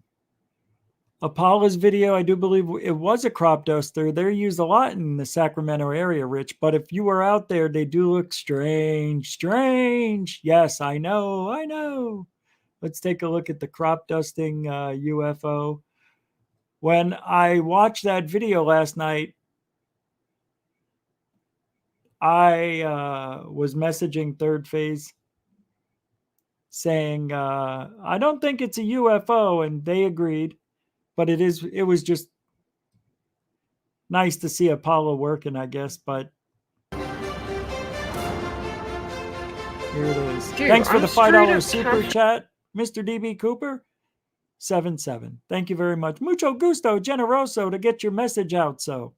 Speaker 1: Apollo's video, I do believe it was a crop duster. They're used a lot in the Sacramento area, Rich. But if you were out there, they do look strange. Yes, I know. Let's take a look at the crop dusting UFO. When I watched that video last night, I was messaging Third Phase saying, I don't think it's a UFO, and they agreed. But it was just nice to see Apollo working, I guess. But here it is. Dude, thanks for the $5 super chat, Mr. DB Cooper. 77. Thank you very much. Mucho gusto, generoso, to get your message out. So,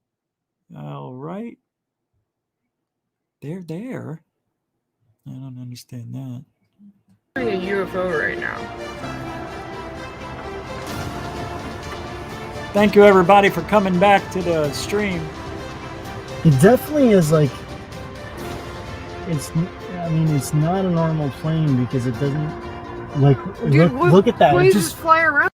Speaker 1: all right. They're there. I don't understand that.
Speaker 3: A UFO right now.
Speaker 1: Thank you, everybody, for coming back to the stream.
Speaker 4: It definitely is like, it's not a normal plane because it doesn't, like, dude, look at that.
Speaker 3: Planes just fly around.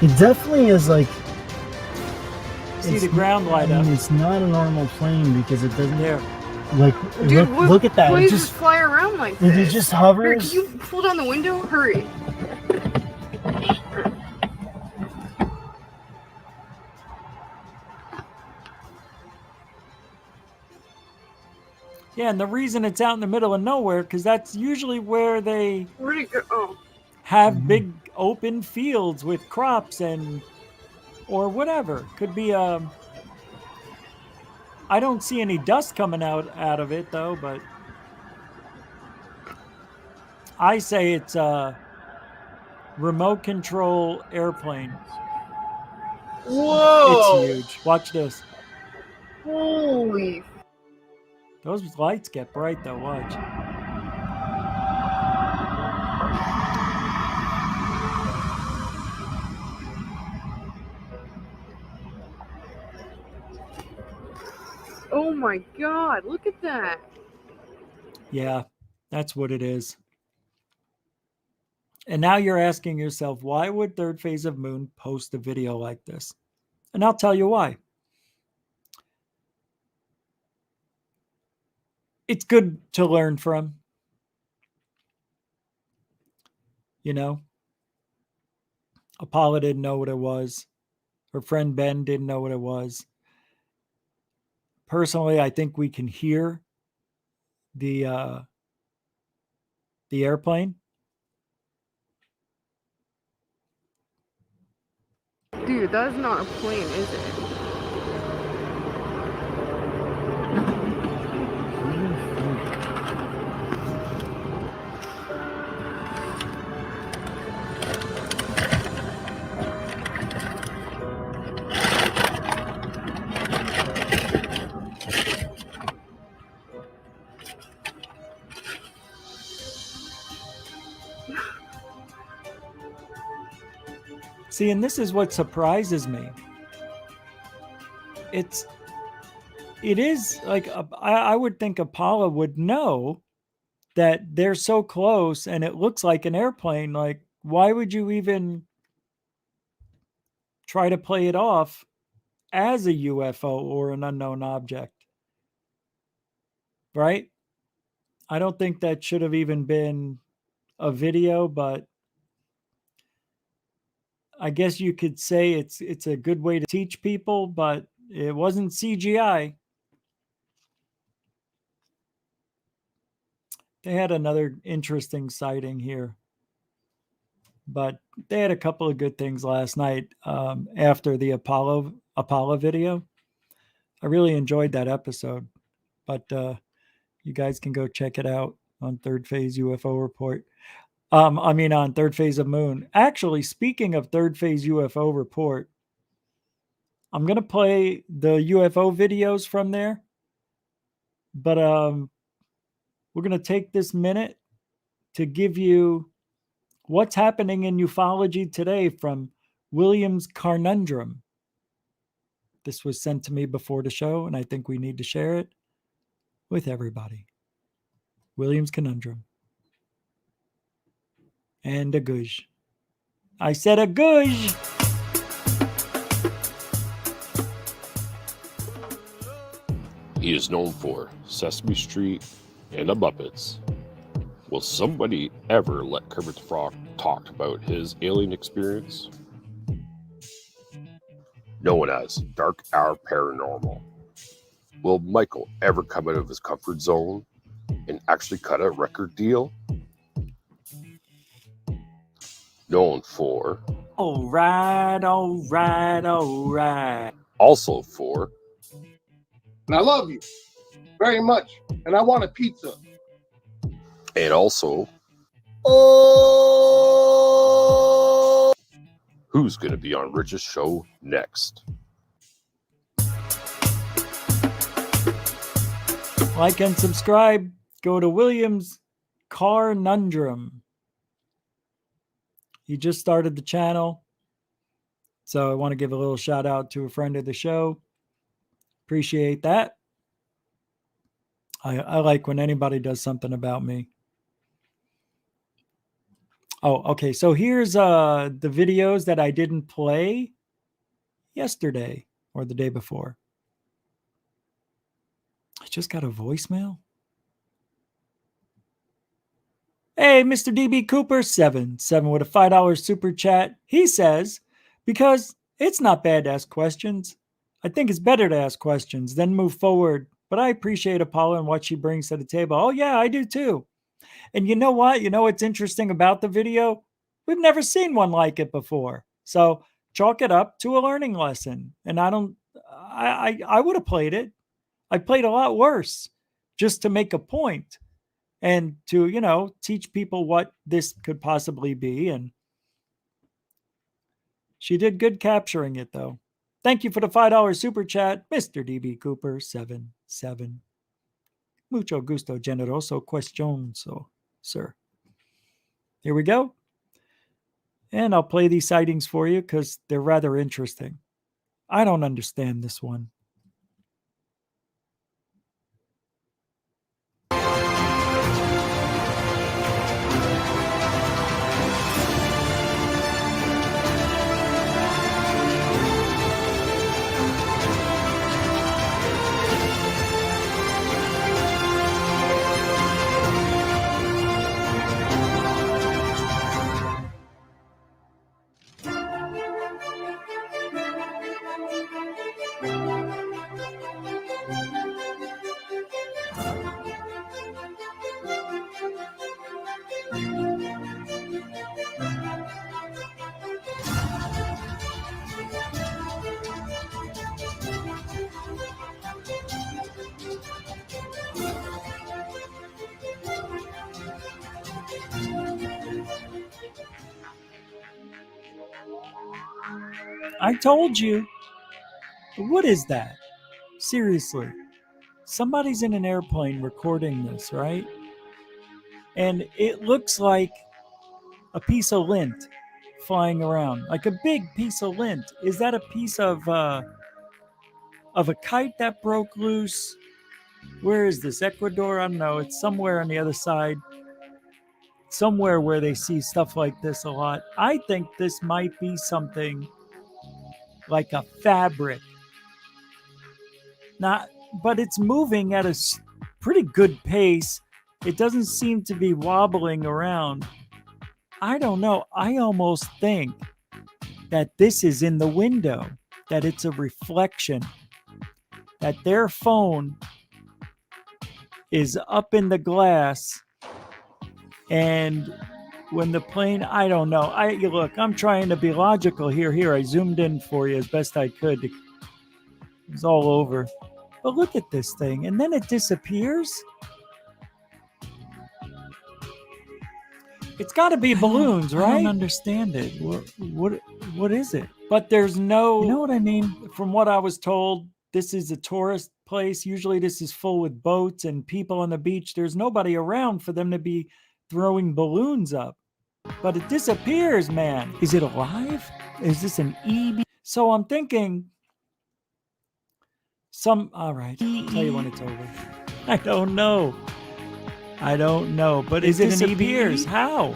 Speaker 4: It definitely is like,
Speaker 1: see the ground light up.
Speaker 4: It's not a normal plane because it doesn't.
Speaker 1: There.
Speaker 4: Like, dude, look at that.
Speaker 3: Planes just fly around like this.
Speaker 4: It just hovers.
Speaker 3: Here, can you pull down the window? Hurry.
Speaker 1: Yeah, and the reason it's out in the middle of nowhere, because that's usually where they have big open fields with crops and or whatever. Could be I don't see any dust coming out of it though, but I say it's a remote control airplane.
Speaker 3: Whoa!
Speaker 1: It's huge. Watch this.
Speaker 3: Holy!
Speaker 1: Those lights get bright though. Watch.
Speaker 3: Oh my God! Look at that.
Speaker 1: Yeah, that's what it is. And now you're asking yourself, why would Third Phase of Moon post a video like this? And I'll tell you why. It's good to learn from. You know, Apollo didn't know what it was. Her friend Ben didn't know what it was. Personally, I think we can hear the airplane.
Speaker 3: Dude, that's not a plane, is it?
Speaker 1: See, and this is what surprises me. It is like I would think Apollo would know that they're so close and it looks like an airplane. Like, why would you even try to play it off as a UFO or an unknown object? Right? I don't think that should have even been a video, but I guess you could say it's a good way to teach people, but it wasn't CGI. They had another interesting sighting here, but they had a couple of good things last night after the Apollo video. I really enjoyed that episode, but you guys can go check it out on Third Phase UFO Report. On Third Phase of Moon. Actually, speaking of Third Phase UFO Report, I'm going to play the UFO videos from there, but we're going to take this minute to give you what's happening in ufology today from William's Conundrum. This was sent to me before the show, and I think we need to share it with everybody. William's Conundrum. And a gush. I said a gush!
Speaker 5: He is known for Sesame Street and the Muppets. Will somebody ever let Kermit the Frog talk about his alien experience? Known as Dark Hour Paranormal. Will Michael ever come out of his comfort zone and actually cut a record deal? Known for
Speaker 1: All right.
Speaker 5: Also for
Speaker 6: And I love you very much. And I want a pizza.
Speaker 5: and also who's going to be on Rich's show next?
Speaker 1: Like and subscribe. Go to William's Conundrum. He just started the channel, so I want to give a little shout out to a friend of the show. Appreciate that. I like when anybody does something about me. Oh, okay. So here's the videos that I didn't play yesterday or the day before. I just got a voicemail. Hey, Mr. DB Cooper, 7 with a $5 super chat. He says, because it's not bad to ask questions. I think it's better to ask questions, then move forward. But I appreciate Apollo and what she brings to the table. Oh, yeah, I do too. And you know what? You know what's interesting about the video? We've never seen one like it before. So chalk it up to a learning lesson. And I would have played it. I played a lot worse just to make a point and to, teach people what this could possibly be. And she did good capturing it, though. Thank you for the $5 super chat, Mr. DB Cooper, 7. Mucho gusto, generoso questionso, sir. Here we go. And I'll play these sightings for you because they're rather interesting. I don't understand this one. I told you. What is that? Seriously. Somebody's in an airplane recording this, right? And it looks like a piece of lint flying around, like a big piece of lint. Is that a piece of a kite that broke loose? Where is this? Ecuador? I don't know. It's somewhere on the other side. Somewhere where they see stuff like this a lot. I think this might be something like a fabric. Not, but it's moving at a pretty good pace. It doesn't seem to be wobbling around. I don't know. I almost think that this is in the window, that it's a reflection, that their phone is up in the glass, and when the plane, I don't know. Look, I'm trying to be logical here. Here, I zoomed in for you as best I could. It was all over. But look at this thing, and then it disappears. It's got to be balloons, right? I don't understand it. What is it? But there's no. You know what I mean? From what I was told, this is a tourist place. Usually, this is full with boats and people on the beach. There's nobody around for them to be throwing balloons up. But it disappears, man. Is it alive? Is this an EB? So I'm thinking. All right. I'll tell you when it's over. I don't know. But is it an EBE? How?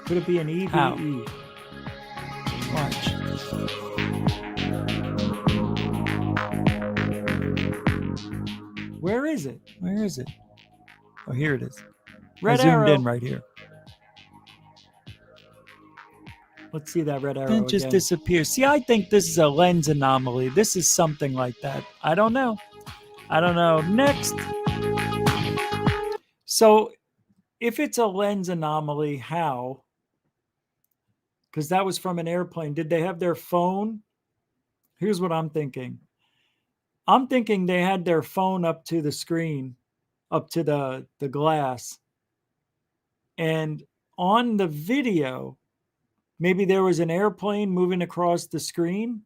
Speaker 1: Could it be an EBE? How? Watch. Where is it? Oh, here it is. Red arrow. I zoomed in right here. Let's see that red arrow. It just disappears. See, I think this is a lens anomaly. This is something like that. I don't know. Next. So, if it's a lens anomaly, how? Because that was from an airplane. Did they have their phone? Here's what I'm thinking. I'm thinking they had their phone up to the screen, up to the glass. And on the video, maybe there was an airplane moving across the screen.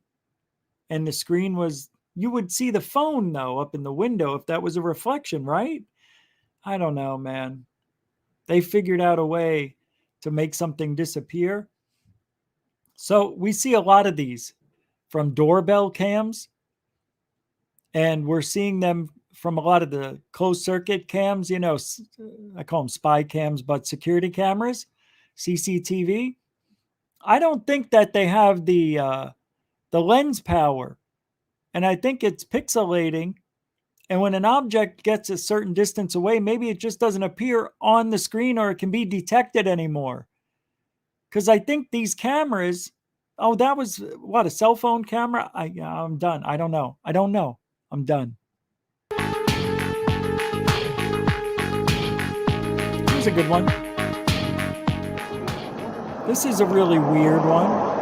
Speaker 1: And the screen was, you would see the phone, though, up in the window if that was a reflection, right? I don't know, man. They figured out a way to make something disappear. So we see a lot of these from doorbell cams, and we're seeing them from a lot of the closed circuit cams, you know, I call them spy cams, but security cameras, CCTV. I don't think that they have the lens power, and I think it's pixelating. And when an object gets a certain distance away, maybe it just doesn't appear on the screen or it can be detected anymore. Because I think these cameras, oh, that was, what, a cell phone camera? I'm done. I don't know. I'm done. Here's a good one. This is a really weird one.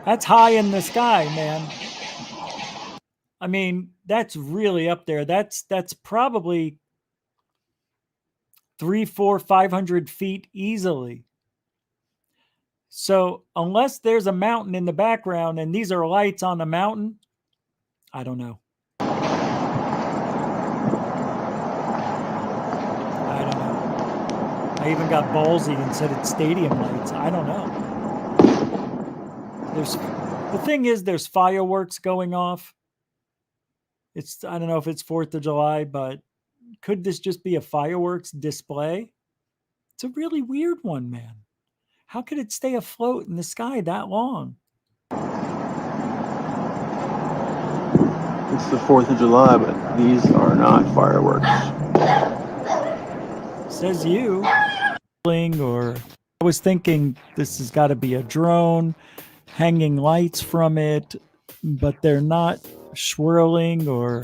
Speaker 1: That's high in the sky, man. I mean, that's really up there. That's probably 300, 400, 500 feet easily. So unless there's a mountain in the background and these are lights on the mountain, I don't know. I even got ballsy and said it's stadium lights. I don't know. The thing is, there's fireworks going off. I don't know if it's 4th of July, but could this just be a fireworks display? It's a really weird one, man. How could it stay afloat in the sky that long?
Speaker 7: It's the 4th of July, but these are not fireworks.
Speaker 1: Says you. Or I was thinking this has got to be a drone, hanging lights from it, but they're not swirling or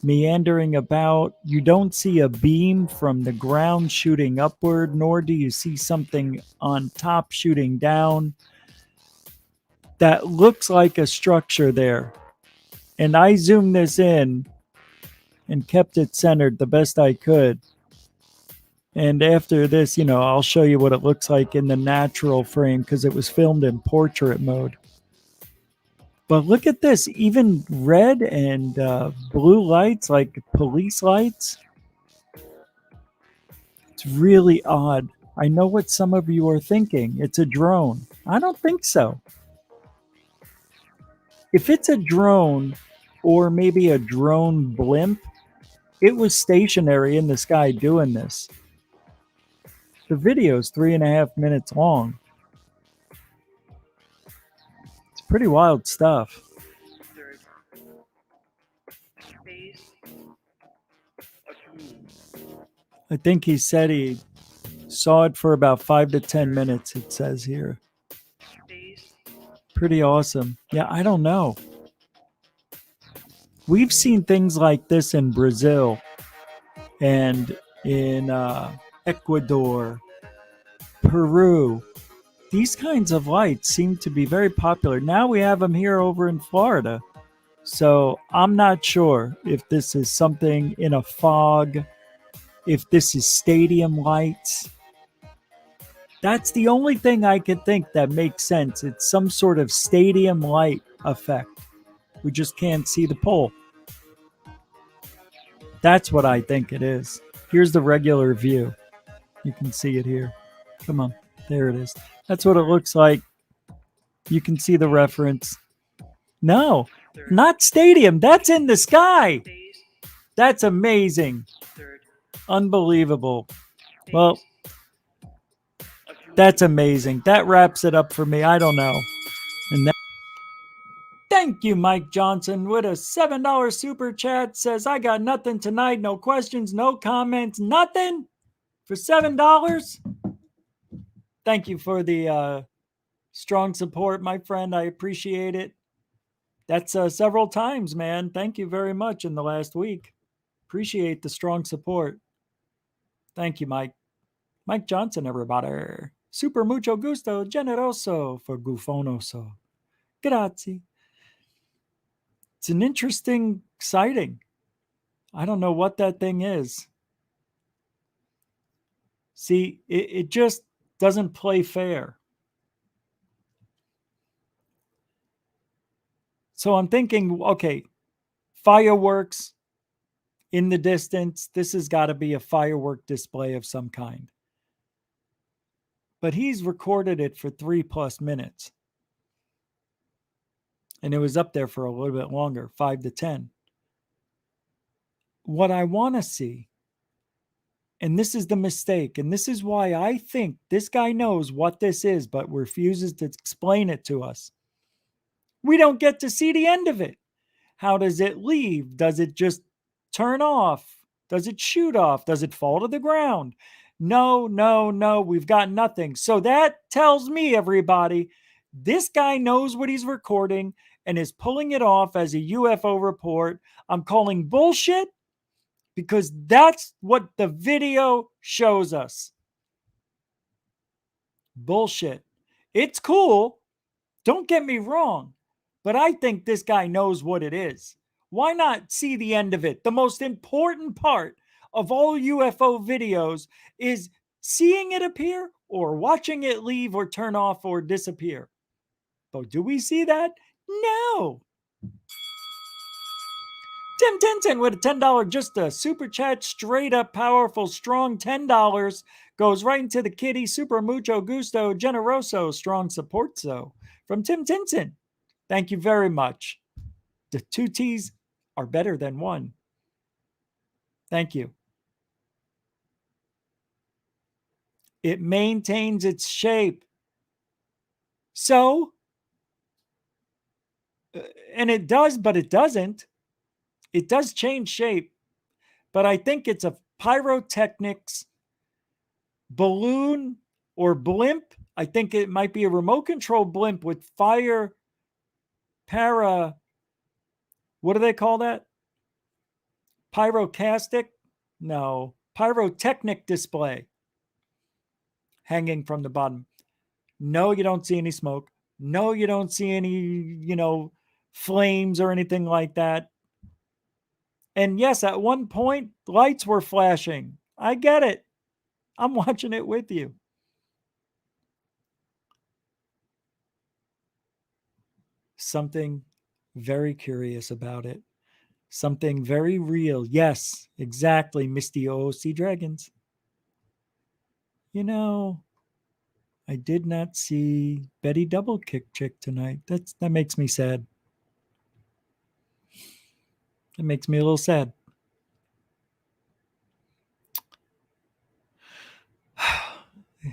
Speaker 1: meandering about. You don't see a beam from the ground shooting upward, nor do you see something on top shooting down. That looks like a structure there. And I zoomed this in and kept it centered the best I could. And after this, I'll show you what it looks like in the natural frame because it was filmed in portrait mode. But look at this, even red and blue lights, like police lights. It's really odd. I know what some of you are thinking. It's a drone. I don't think so. If it's a drone or maybe a drone blimp, it was stationary in the sky doing this. The video is 3.5 minutes long. It's pretty wild stuff. I think he said he saw it for about 5 to 10 minutes, it says here. Pretty awesome. Yeah, I don't know. We've seen things like this in Brazil and in Ecuador, Peru. These kinds of lights seem to be very popular. Now we have them here over in Florida. So I'm not sure if this is something in a fog, if this is stadium lights. That's the only thing I could think that makes sense. It's some sort of stadium light effect. We just can't see the pole. That's what I think it is. Here's the regular view. You can see it here. Come on. There it is. That's what it looks like. You can see the reference. No, not stadium. That's in the sky. That's amazing. Unbelievable. Well, that's amazing. That wraps it up for me. I don't know. And thank you, Mike Johnson, with a $7 super chat. Says, I got nothing tonight. No questions, no comments, nothing for $7. Thank you for the strong support, my friend. I appreciate it. That's several times, man. Thank you very much in the last week. Appreciate the strong support. Thank you, Mike. Mike Johnson, everybody. Super mucho gusto, generoso for gufonoso. Grazie. It's an interesting sighting. I don't know what that thing is. See, it just doesn't play fair. So I'm thinking, okay, fireworks in the distance. This has got to be a firework display of some kind. But he's recorded it for 3+ minutes. And it was up there for a little bit longer, 5 to 10. What I want to see, and this is the mistake, and this is why I think this guy knows what this is, but refuses to explain it to us. We don't get to see the end of it. How does it leave? Does it just turn off? Does it shoot off? Does it fall to the ground? No, we've got nothing. So that tells me, everybody, this guy knows what he's recording and is pulling it off as a UFO report. I'm calling bullshit because that's what the video shows us. Bullshit. It's cool. Don't get me wrong, but I think this guy knows what it is. Why not see the end of it? The most important part of all UFO videos is seeing it appear or watching it leave or turn off or disappear. But do we see that? No. Tim Tintin with a $10, just a super chat, straight up powerful, strong $10 goes right into the kitty. Super mucho gusto, generoso, strong support. So from Tim Tintin, thank you very much. The 2 T's are better than 1. Thank you. It maintains its shape. So, and it does, but it doesn't. It does change shape, but I think it's a pyrotechnics balloon or blimp. I think it might be a remote control blimp with fire what do they call that? pyrotechnic display hanging from the bottom. No, you don't see any smoke. No, you don't see any, flames or anything like that. And yes, at one point, lights were flashing. I get it. I'm watching it with you. Something very curious about it. Something very real. Yes, exactly, Misty OOC Dragons. I did not see Betty Double Kick Chick tonight. That makes me sad. It makes me a little sad.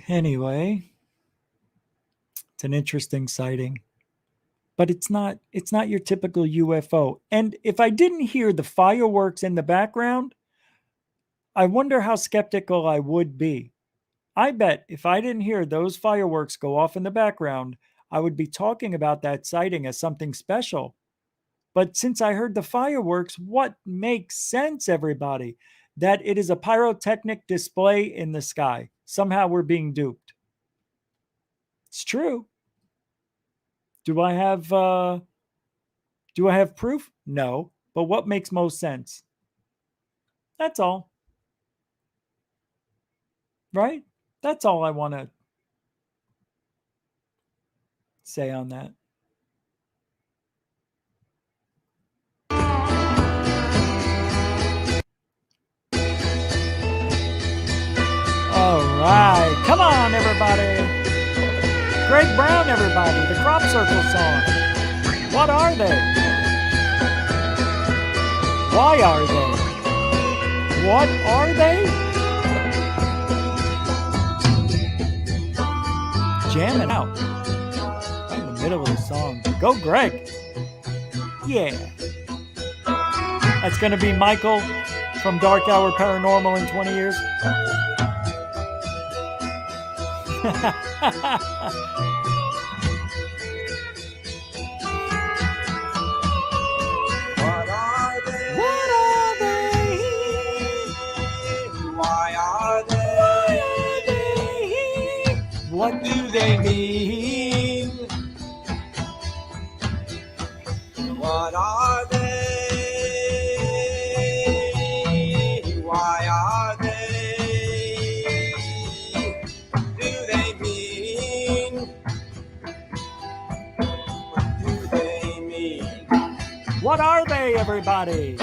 Speaker 1: Anyway, it's an interesting sighting. But it's not your typical UFO. And if I didn't hear the fireworks in the background, I wonder how skeptical I would be. I bet if I didn't hear those fireworks go off in the background, I would be talking about that sighting as something special. But since I heard the fireworks, what makes sense, everybody? That it is a pyrotechnic display in the sky. Somehow we're being duped. It's true. Do I have proof? No. But what makes most sense? That's all. Right? That's all I want to say on that. All right. Come on, everybody. Greg Brown, everybody. The Crop Circle song. What are they? Why are they? What are they? Jamming out. Right in the middle of the song. Go, Greg. Yeah. That's going to be Michael from Dark Hour Paranormal in 20 years.
Speaker 8: What are they?
Speaker 1: What are they?
Speaker 8: Why are they?
Speaker 1: What do they mean?
Speaker 8: What are they? Why are they? Do they mean? What do they mean?
Speaker 1: What are they, everybody?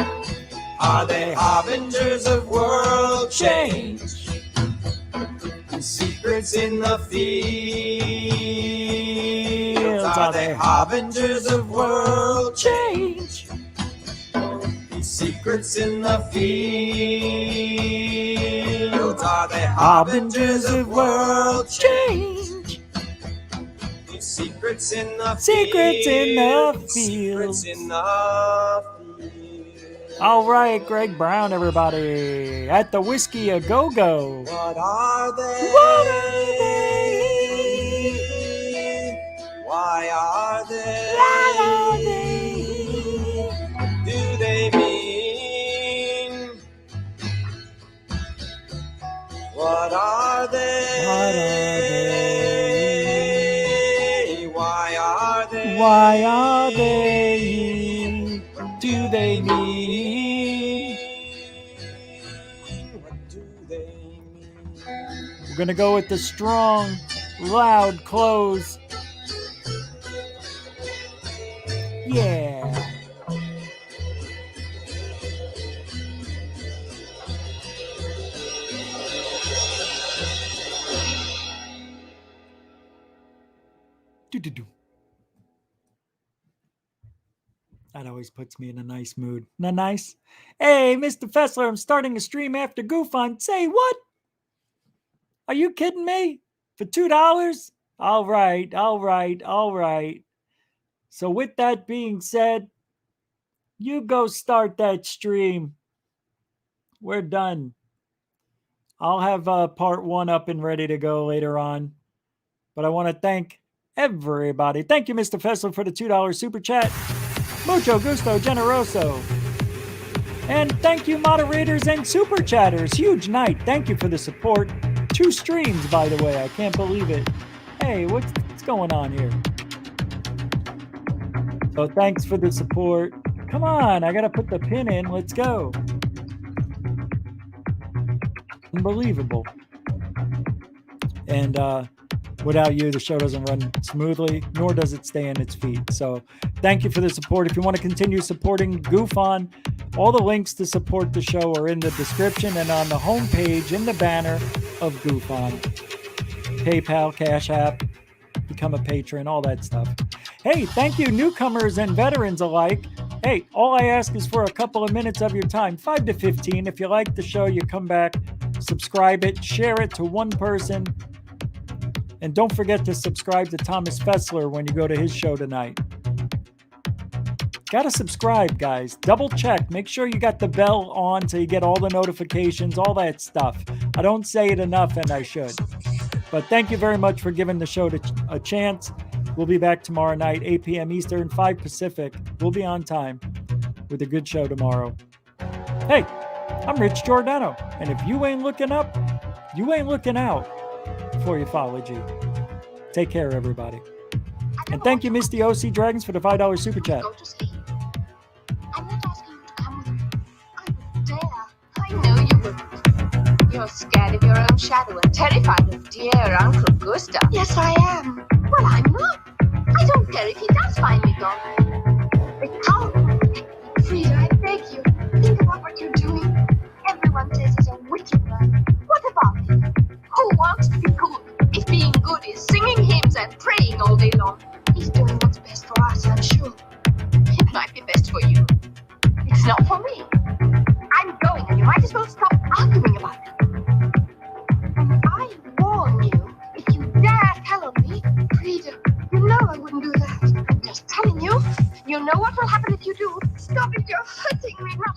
Speaker 8: Are they harbingers of world change? Secrets in the fields. Are they harbingers of world change? Secrets in the fields. Are they harbingers of world change? Secrets in the fields.
Speaker 1: Secrets in the
Speaker 8: Secrets
Speaker 1: fields.
Speaker 8: in the fields.
Speaker 1: All right, Greg Brown, everybody. At the Whiskey A Go-Go.
Speaker 8: What are they?
Speaker 1: What are they?
Speaker 8: Why are they?
Speaker 1: What are they?
Speaker 8: Do they mean? What are they?
Speaker 1: What are they?
Speaker 8: Why are they?
Speaker 1: Why are they? Do they mean?
Speaker 8: What do they mean?
Speaker 1: We're going to go with the strong, loud close. Yeah. Do-do-do. That always puts me in a nice mood. Not nice? Hey, Mr. Fessler, I'm starting a stream after Goof on. Say what? Are you kidding me? For $2? All right, all right, all right. So with that being said, you go start that stream. We're done. I'll have part 1 up and ready to go later on. But I want to thank everybody. Thank you, Mr. Fessler, for the $2 super chat. Mucho gusto, generoso. And thank you, moderators and super chatters. Huge night. Thank you for the support. 2 streams, by the way. I can't believe it. Hey, what's going on here? So thanks for the support. Come on, I got to put the pin in. Let's go. Unbelievable. And without you, the show doesn't run smoothly, nor does it stay on its feet. So thank you for the support. If you want to continue supporting Goof On, all the links to support the show are in the description and on the homepage in the banner of Goof On. PayPal, Cash App, become a patron, all that stuff. Hey, thank you, newcomers and veterans alike. Hey, all I ask is for a couple of minutes of your time, 5 to 15. If you like the show, you come back, subscribe it, share it to one person. And don't forget to subscribe to Thomas Fessler when you go to his show tonight. Gotta subscribe, guys. Double check. Make sure you got the bell on so you get all the notifications, all that stuff. I don't say it enough, and I should. But thank you very much for giving the show a chance. We'll be back tomorrow night, 8 p.m. Eastern, 5 Pacific. We'll be on time with a good show tomorrow. Hey, I'm Rich Giordano, and if you ain't looking up, you ain't looking out for ufology. Take care, everybody. And thank you, Misty OC Dragons, for the $5 super chat.
Speaker 9: Go to sleep. I'm not asking you to come with me. I would dare. I know you wouldn't. You're scared of your own shadow and terrified of dear Uncle Gustav. Yes, I am. Well, I'm not. I don't care if he does find me gone. But how? Frida, I beg you. Think about what you're doing. Everyone says he's a wicked man. What about him? Who wants to be good if being good is singing hymns and praying all day long? He's doing what's best for us, I'm sure. It might be best for you. It's not for me. I'm going, and you might as well stop arguing about it. And I warn you, if you dare tell on me, Frida, you know I wouldn't do that. I'm just telling you. You know what will happen if you do. Stop it, you're hurting me, not